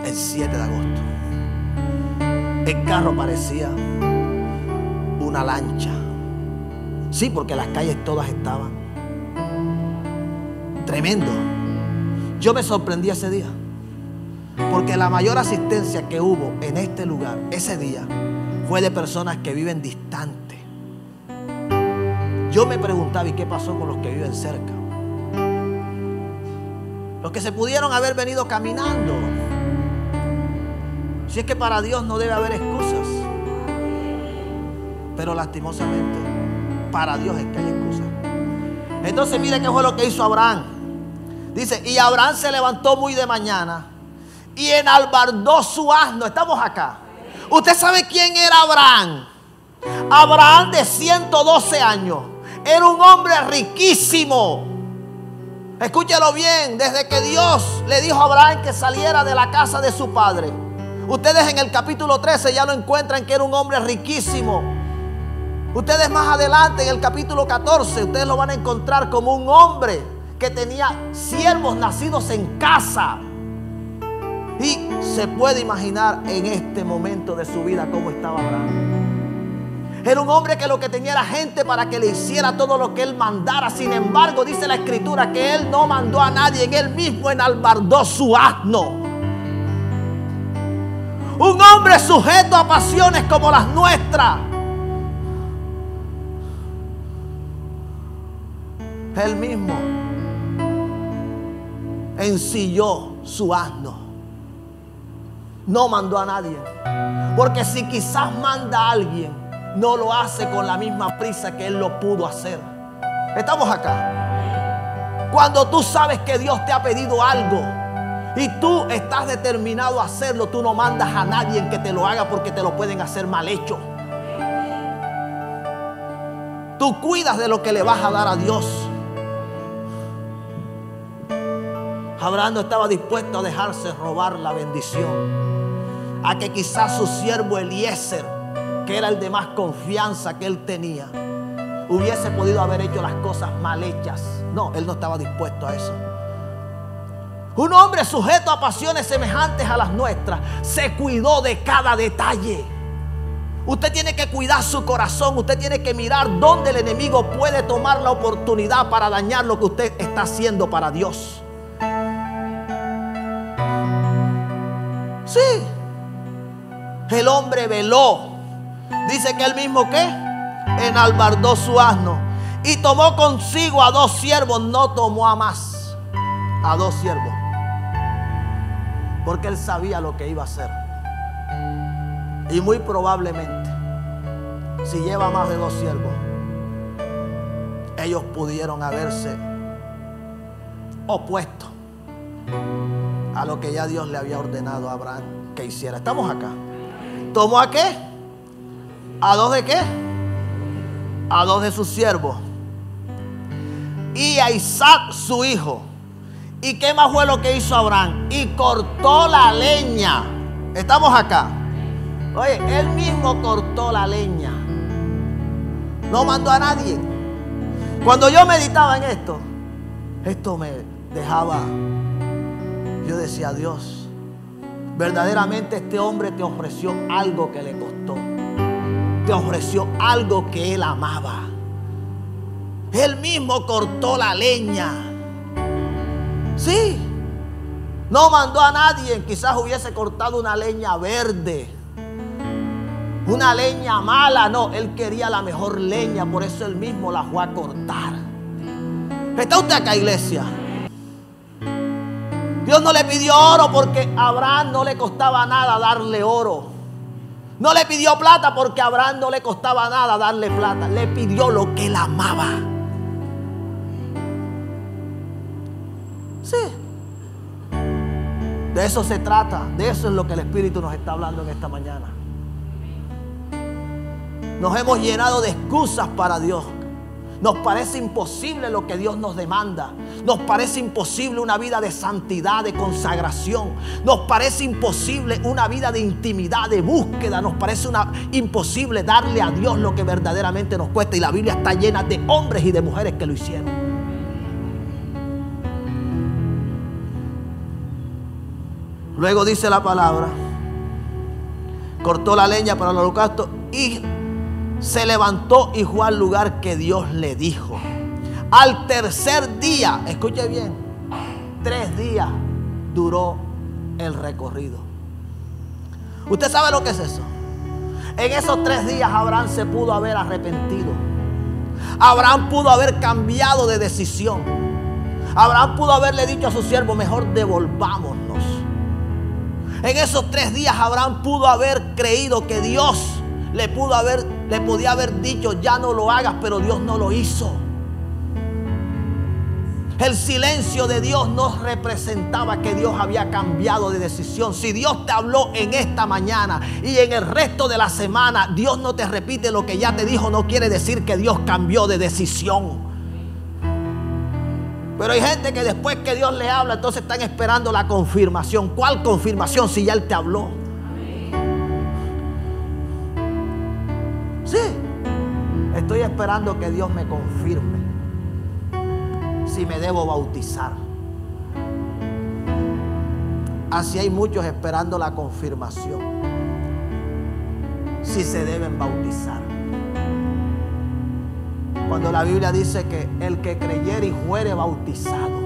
el 7 de agosto. El carro parecía una lancha. Sí, porque las calles todas estaban. Tremendo. Yo me sorprendí ese día, porque la mayor asistencia que hubo en este lugar ese día fue de personas que viven distantes. Yo me preguntaba, ¿y qué pasó con los que viven cerca? Los que se pudieron haber venido caminando. Si es que para Dios no debe haber excusas. Pero lastimosamente, para Dios es que hay excusas. Entonces mire qué fue lo que hizo Abraham. Dice, y Abraham se levantó muy de mañana y enalbardó su asno. Estamos acá. ¿Usted sabe quién era Abraham? Abraham, de 112 años. Era un hombre riquísimo. Escúchelo bien. Desde que Dios le dijo a Abraham que saliera de la casa de su padre, ustedes en el capítulo 13 ya lo encuentran, que era un hombre riquísimo. Ustedes más adelante en el capítulo 14, ustedes lo van a encontrar como un hombre que tenía siervos nacidos en casa. Y se puede imaginar en este momento de su vida cómo estaba Abraham. Era un hombre que lo que tenía era gente para que le hiciera todo lo que él mandara. Sin embargo, dice la escritura que él no mandó a nadie, en él mismo enalbardó su asno. Un hombre sujeto a pasiones como las nuestras. Él mismo ensilló su asno. No mandó a nadie. Porque si quizás manda a alguien, no lo hace con la misma prisa que él lo pudo hacer. Estamos acá. Cuando tú sabes que Dios te ha pedido algo y tú estás determinado a hacerlo, tú no mandas a nadie en que te lo haga, porque te lo pueden hacer mal hecho. Tú cuidas de lo que le vas a dar a Dios. Abraham no estaba dispuesto a dejarse robar la bendición. A que quizás su siervo Eliezer, que era el de más confianza que él tenía, hubiese podido haber hecho las cosas mal hechas. No, él no estaba dispuesto a eso. Un hombre sujeto a pasiones semejantes a las nuestras se cuidó de cada detalle. Usted tiene que cuidar su corazón. Usted tiene que mirar dónde el enemigo puede tomar la oportunidad para dañar lo que usted está haciendo para Dios. Sí. El hombre veló. Dice que él mismo, ¿qué? Enalbardó su asno y tomó consigo a 2 siervos. No tomó a más, a 2 siervos, porque él sabía lo que iba a hacer. Y muy probablemente, si lleva más de 2 siervos, ellos pudieron haberse opuesto a lo que ya Dios le había ordenado a Abraham que hiciera. Estamos acá. ¿Tomó a qué? ¿A 2 de qué? A 2 de sus siervos. Y a Isaac su hijo. ¿Y qué más fue lo que hizo Abraham? Y cortó la leña. Estamos acá. Oye, él mismo cortó la leña. No mandó a nadie. Cuando yo meditaba en esto me dejaba. Yo decía, Dios, verdaderamente este hombre te ofreció algo que le costó. Te ofreció algo que él amaba. Él mismo cortó la leña. Sí. No mandó a nadie. Quizás hubiese cortado una leña verde, una leña mala. No, él quería la mejor leña. Por eso él mismo la fue a cortar. ¿Está usted acá, iglesia? Dios no le pidió oro porque a Abraham no le costaba nada darle oro. No le pidió plata porque a Abraham no le costaba nada darle plata. Le pidió lo que él amaba. Sí. De eso se trata. De eso es lo que el Espíritu nos está hablando en esta mañana. Nos hemos llenado de excusas para Dios. Nos parece imposible lo que Dios nos demanda. Nos parece imposible una vida de santidad, de consagración. Nos parece imposible una vida de intimidad, de búsqueda. Nos parece imposible darle a Dios lo que verdaderamente nos cuesta. Y la Biblia está llena de hombres y de mujeres que lo hicieron. Luego dice la palabra: cortó la leña para el holocausto y se levantó y fue al lugar que Dios le dijo. Al tercer día, escuche bien, 3 días duró el recorrido. ¿Usted sabe lo que es eso? En esos 3 días Abraham se pudo haber arrepentido. Abraham pudo haber cambiado de decisión. Abraham pudo haberle dicho a su siervo: mejor devolvámonos. En esos 3 días Abraham pudo haber creído que Dios le podía haber dicho: ya no lo hagas, pero Dios no lo hizo. El silencio de Dios no representaba que Dios había cambiado de decisión. Si Dios te habló en esta mañana y en el resto de la semana, Dios no te repite lo que ya te dijo, no quiere decir que Dios cambió de decisión. Pero hay gente que después que Dios le habla, entonces están esperando la confirmación. ¿Cuál confirmación si ya Él te habló? Sí, estoy esperando que Dios me confirme si me debo bautizar. Así hay muchos esperando la confirmación si se deben bautizar, cuando la Biblia dice que el que creyere y fuere bautizado,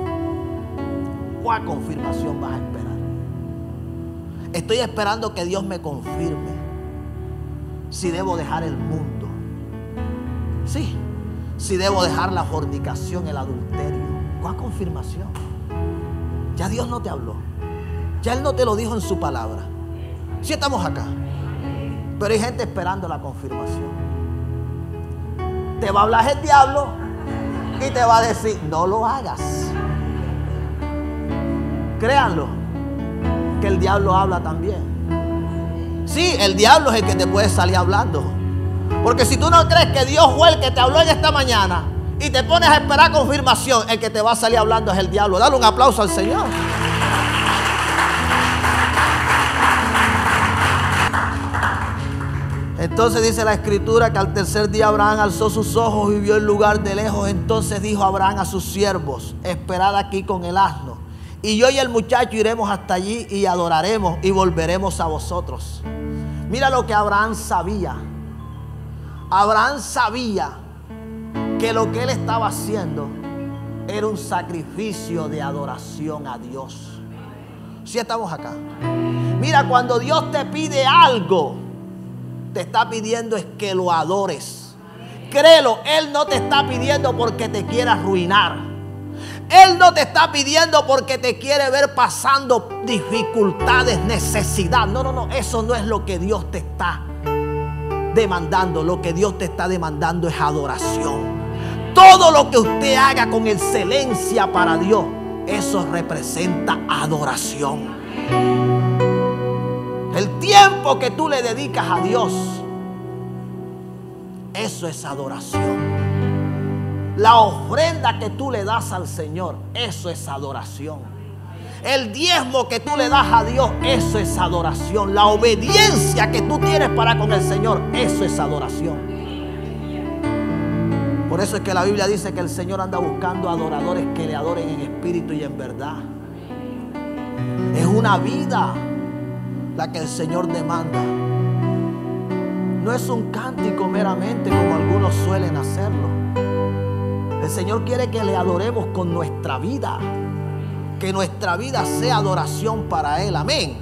¿cuál confirmación vas a esperar? Estoy esperando que Dios me confirme si debo dejar el mundo. Sí, si debo dejar la fornicación, el adulterio. ¿Cuál confirmación? Ya Dios no te habló. Ya Él no te lo dijo en su palabra. Sí estamos acá. Pero hay gente esperando la confirmación. Te va a hablar el diablo y te va a decir: no lo hagas. Créanlo, que el diablo habla también. Sí, el diablo es el que te puede salir hablando. Porque si tú no crees que Dios fue el que te habló en esta mañana y te pones a esperar confirmación, el que te va a salir hablando es el diablo. Dale un aplauso al Señor. Entonces dice la escritura que al tercer día Abraham alzó sus ojos y vio el lugar de lejos. Entonces dijo Abraham a sus siervos: esperad aquí con el asno, y yo y el muchacho iremos hasta allí y adoraremos y volveremos a vosotros. Mira lo que Abraham sabía. Abraham sabía que lo que él estaba haciendo era un sacrificio de adoración a Dios. Si estamos acá. Mira, cuando Dios te pide algo, te está pidiendo es que lo adores. Créelo, Él no te está pidiendo porque te quiere arruinar. Él no te está pidiendo porque te quiere ver pasando dificultades, necesidad. No, no, no, eso no es lo que Dios te está demandando. Lo que Dios te está demandando es adoración. Todo lo que usted haga con excelencia para Dios, eso representa adoración. El tiempo que tú le dedicas a Dios, eso es adoración. La ofrenda que tú le das al Señor, eso es adoración. El diezmo que tú le das a Dios, eso es adoración. La obediencia que tú tienes para con el Señor, eso es adoración. Por eso es que la Biblia dice que el Señor anda buscando adoradores que le adoren en espíritu y en verdad. Es una vida la que el Señor demanda. No es un cántico meramente como algunos suelen hacerlo. El Señor quiere que le adoremos con nuestra vida, que nuestra vida sea adoración para Él. Amén.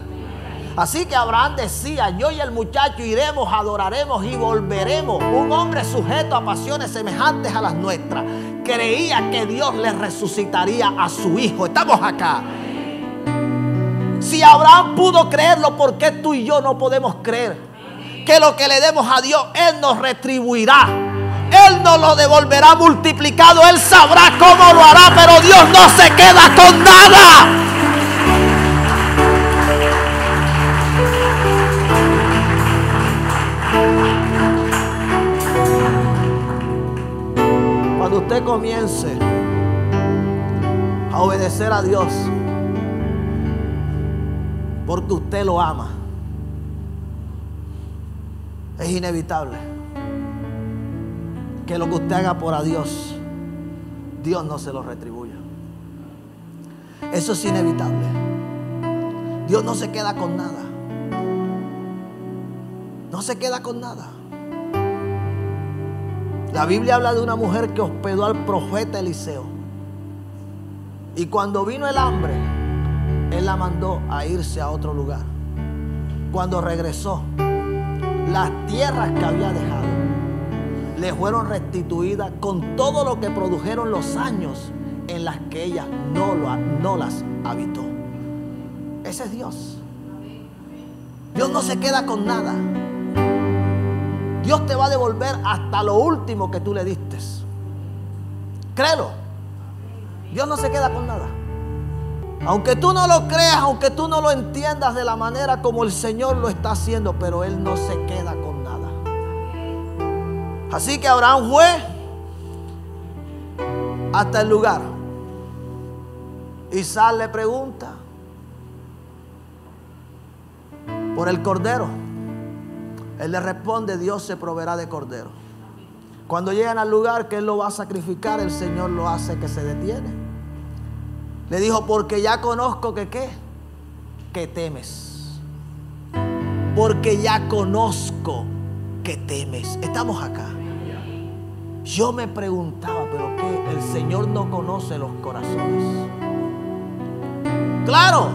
Así que Abraham decía: yo y el muchacho iremos, adoraremos y volveremos. Un hombre sujeto a pasiones semejantes a las nuestras creía que Dios le resucitaría a su hijo. Estamos acá. Si Abraham pudo creerlo, ¿por qué tú y yo no podemos creer que lo que le demos a Dios, Él nos retribuirá? Él nos lo devolverá multiplicado. Él sabrá cómo lo hará, pero Dios no se queda con nada. Cuando usted comience a obedecer a Dios porque usted lo ama, es inevitable que lo que usted haga por a Dios, Dios no se lo retribuya. Eso es inevitable. Dios no se queda con nada. No se queda con nada. La Biblia habla de una mujer que hospedó al profeta Eliseo. Y cuando vino el hambre, él la mandó a irse a otro lugar. Cuando regresó, las tierras que había dejado le fueron restituidas con todo lo que produjeron los años en las que ella no las habitó. Ese es Dios. Dios no se queda con nada. Dios te va a devolver hasta lo último que tú le diste. Créelo. Dios no se queda con nada. Aunque tú no lo creas, aunque tú no lo entiendas de la manera como el Señor lo está haciendo, pero Él no se queda con nada. Así que Abraham fue hasta el lugar. Isaac le pregunta por el cordero. Él le responde: Dios se proveerá de cordero. Cuando llegan al lugar que él lo va a sacrificar, el Señor lo hace que se detiene. Le dijo: porque ya conozco que ¿qué? Que temes. Porque ya conozco que temes. Estamos acá. Yo me preguntaba, ¿pero qué? El Señor no conoce los corazones. Claro,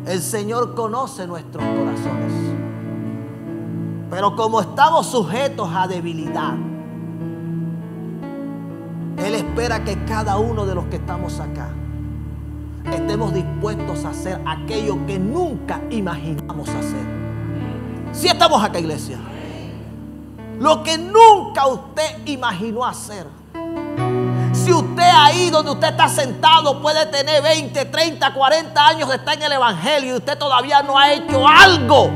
el Señor conoce nuestros corazones. Pero como estamos sujetos a debilidad, Él espera que cada uno de los que estamos acá estemos dispuestos a hacer aquello que nunca imaginamos hacer. Si estamos acá, iglesia. Lo que nunca usted imaginó hacer. Si usted ahí donde usted está sentado puede tener 20, 30, 40 años de estar en el evangelio y usted todavía no ha hecho algo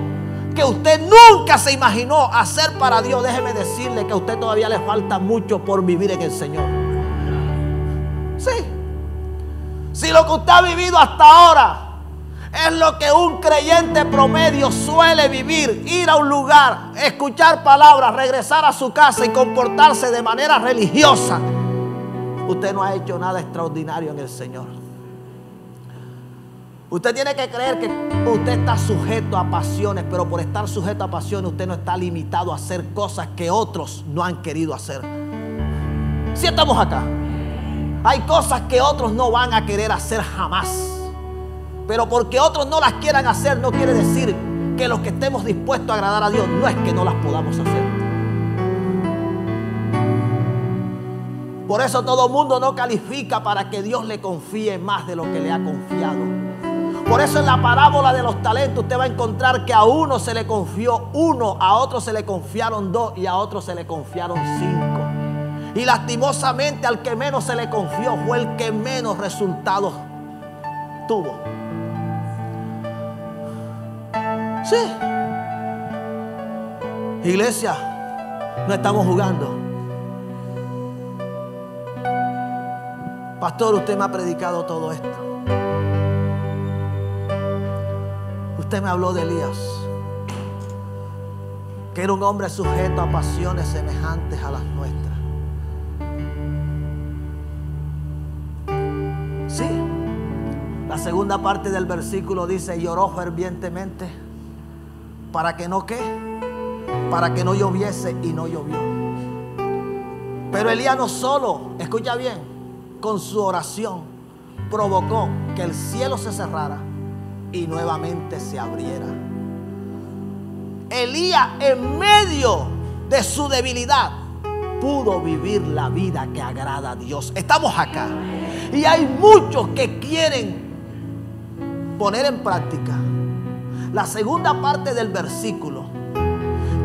que usted nunca se imaginó hacer para Dios, déjeme decirle que a usted todavía le falta mucho por vivir en el Señor. Sí. Si lo que usted ha vivido hasta ahora es lo que un creyente promedio suele vivir: ir a un lugar, escuchar palabras, regresar a su casa y comportarse de manera religiosa, usted no ha hecho nada extraordinario en el Señor. Usted tiene que creer que usted está sujeto a pasiones, pero por estar sujeto a pasiones usted no está limitado a hacer cosas que otros no han querido hacer. Si estamos acá. Hay cosas que otros no van a querer hacer jamás. Pero porque otros no las quieran hacer no quiere decir que los que estemos dispuestos a agradar a Dios no es que no las podamos hacer. Por eso todo mundo no califica para que Dios le confíe más de lo que le ha confiado. Por eso en la parábola de los talentos usted va a encontrar que a uno se le confió 1, a otro se le confiaron 2 y a otro se le confiaron 5. Y lastimosamente al que menos se le confió fue el que menos resultados tuvo. Sí. Iglesia, no estamos jugando. Pastor, usted me ha predicado todo esto. Usted me habló de Elías, que era un hombre sujeto a pasiones semejantes a las nuestras. Sí. La segunda parte del versículo dice: lloró fervientemente para que no, ¿qué? Para que no lloviese, y no llovió. Pero Elías no solo, escucha bien, con su oración provocó que el cielo se cerrara y nuevamente se abriera. Elías, en medio de su debilidad, pudo vivir la vida que agrada a Dios. Estamos acá. Y hay muchos que quieren poner en práctica la segunda parte del versículo.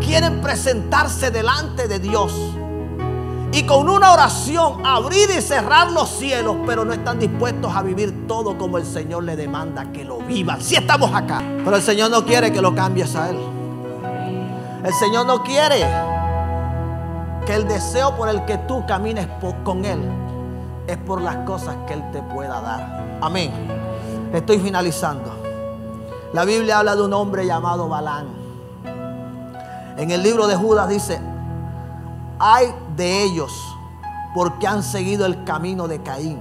Quieren presentarse delante de Dios y con una oración abrir y cerrar los cielos, pero no están dispuestos a vivir todo como el Señor le demanda que lo vivan. Si estamos acá. Pero el Señor no quiere que lo cambies a Él. El Señor no quiere que el deseo por el que tú camines con Él es por las cosas que Él te pueda dar. Amén. Estoy finalizando. La Biblia habla de un hombre llamado Balaam. En el libro de Judas dice: ay de ellos, porque han seguido el camino de Caín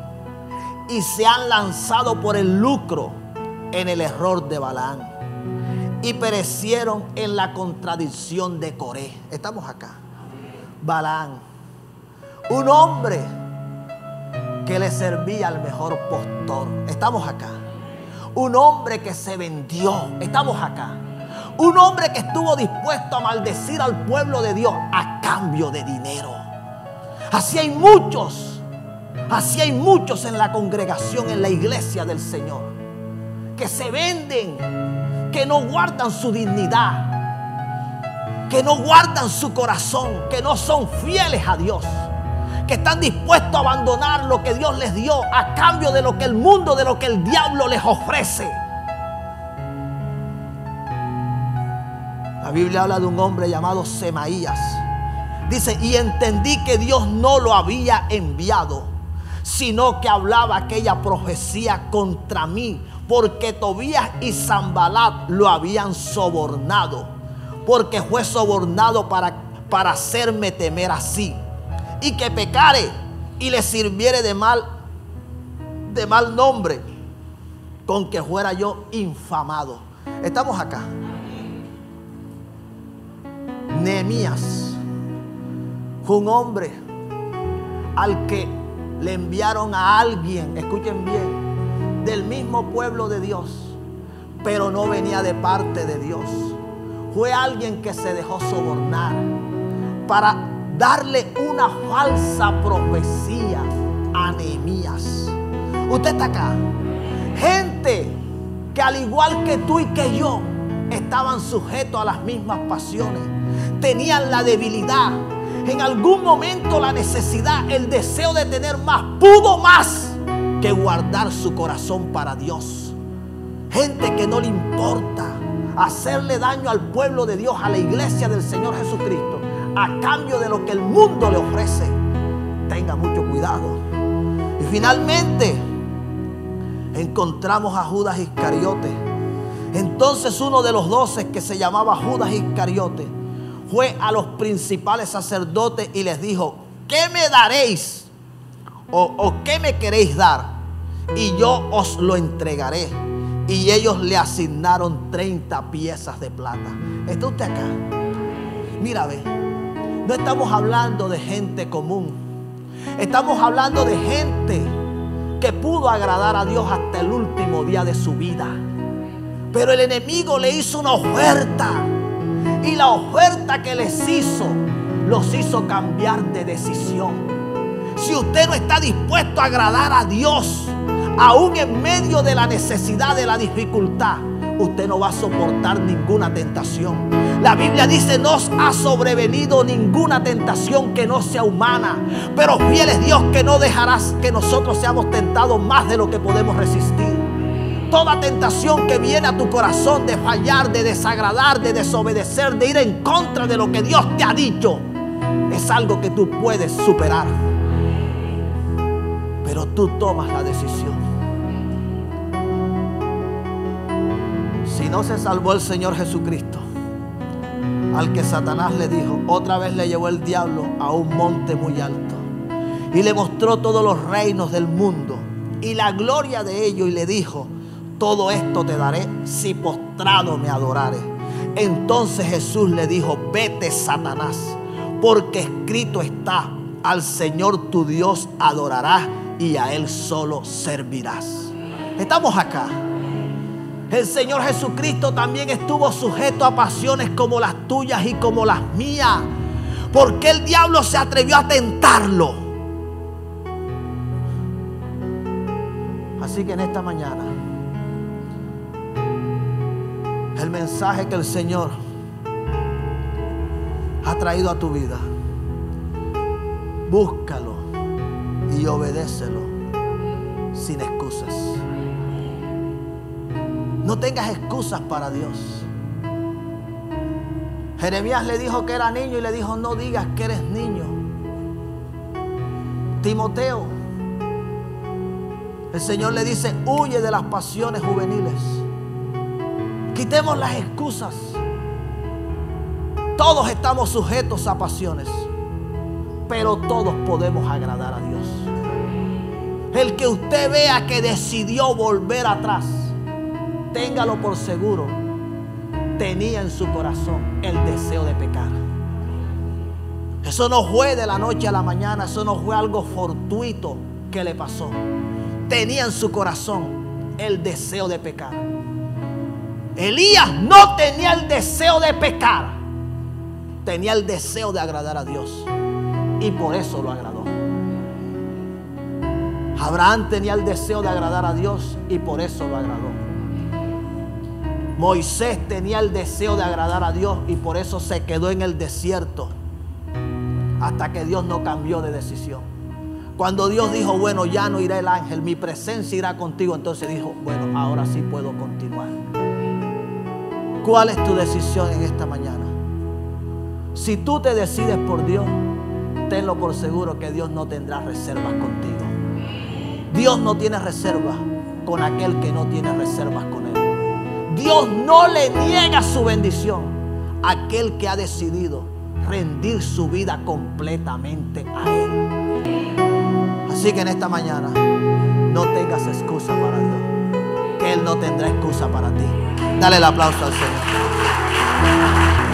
y se han lanzado por el lucro en el error de Balaam, y perecieron en la contradicción de Coré. Estamos acá. Balaam, un hombre que le servía al mejor postor. Estamos acá. Un hombre que se vendió. Estamos acá. Un hombre que estuvo dispuesto a maldecir al pueblo de Dios a cambio de dinero. Así hay muchos en la congregación, en la iglesia del Señor, que se venden, que no guardan su dignidad, que no guardan su corazón, que no son fieles a Dios, que están dispuestos a abandonar lo que Dios les dio a cambio de lo que el mundo, de lo que el diablo les ofrece. La Biblia habla de un hombre llamado Semaías. Dice, y entendí que Dios no lo había enviado, sino que hablaba aquella profecía contra mí, porque Tobías y Sanbalat lo habían sobornado, porque fue sobornado para hacerme temer así, y que pecare y le sirviere de mal nombre, con que fuera yo infamado. Estamos acá. Nehemías fue un hombre al que le enviaron a alguien, escuchen bien, del mismo pueblo de Dios, pero no venía de parte de Dios. Fue alguien que se dejó sobornar para darle una falsa profecía a Nehemías. Usted está acá. Gente que al igual que tú y que yo estaban sujetos a las mismas pasiones, tenían la debilidad, en algún momento la necesidad, el deseo de tener más, pudo más que guardar su corazón para Dios. Gente que no le importa hacerle daño al pueblo de Dios, a la iglesia del Señor Jesucristo, a cambio de lo que el mundo le ofrece. Tenga mucho cuidado. Y finalmente encontramos a Judas Iscariote. Entonces uno de los 12, que se llamaba Judas Iscariote, fue a los principales sacerdotes y les dijo: ¿qué me daréis? ¿O qué me queréis dar? Y yo os lo entregaré. Y ellos le asignaron 30 piezas de plata. ¿Está usted acá? Mira, ve, no estamos hablando de gente común. Estamos hablando de gente que pudo agradar a Dios hasta el último día de su vida. Pero el enemigo le hizo una oferta. Y la oferta que les hizo, los hizo cambiar de decisión. Si usted no está dispuesto a agradar a Dios, aún en medio de la necesidad, de la dificultad, usted no va a soportar ninguna tentación. La Biblia dice: no os ha sobrevenido ninguna tentación que no sea humana, pero fiel es Dios que no dejarás que nosotros seamos tentados más de lo que podemos resistir. Toda tentación que viene a tu corazón de fallar, de desagradar, de desobedecer, de ir en contra de lo que Dios te ha dicho, es algo que tú puedes superar. Pero tú tomas la decisión. Si no se salvó el Señor Jesucristo, al que Satanás le dijo, otra vez le llevó el diablo a un monte muy alto y le mostró todos los reinos del mundo y la gloria de ellos, y le dijo: todo esto te daré si postrado me adorares. Entonces Jesús le dijo: vete, Satanás, porque escrito está: al Señor tu Dios adorarás y a Él solo servirás. Estamos acá. El Señor Jesucristo también estuvo sujeto a pasiones como las tuyas y como las mías. ¿Por qué el diablo se atrevió a tentarlo? Así que en esta mañana, el mensaje que el Señor ha traído a tu vida, búscalo y obedécelo sin excusas. No tengas excusas para Dios. Jeremías le dijo que era niño y le dijo: no digas que eres niño. Timoteo, el Señor le dice: huye de las pasiones juveniles. Quitemos las excusas. Todos estamos sujetos a pasiones, pero todos podemos agradar a Dios. El que usted vea que decidió volver atrás, téngalo por seguro, tenía en su corazón el deseo de pecar. Eso no fue de la noche a la mañana. Eso no fue algo fortuito que le pasó. Tenía en su corazón el deseo de pecar. Elías no tenía el deseo de pecar. Tenía el deseo de agradar a Dios. Y por eso lo agradó. Abraham tenía el deseo de agradar a Dios y por eso lo agradó. Moisés tenía el deseo de agradar a Dios y por eso se quedó en el desierto hasta que Dios no cambió de decisión. Cuando Dios dijo, bueno, ya no irá el ángel, mi presencia irá contigo, entonces dijo, bueno, ahora sí puedo continuar. ¿Cuál es tu decisión en esta mañana? Si tú te decides por Dios, tenlo por seguro que Dios no tendrá reservas contigo. Dios no tiene reservas con aquel que no tiene reservas con Él. Dios no le niega su bendición a aquel que ha decidido rendir su vida completamente a Él. Así que en esta mañana no tengas excusa para Dios, que Él no tendrá excusa para ti. Dale el aplauso al Señor.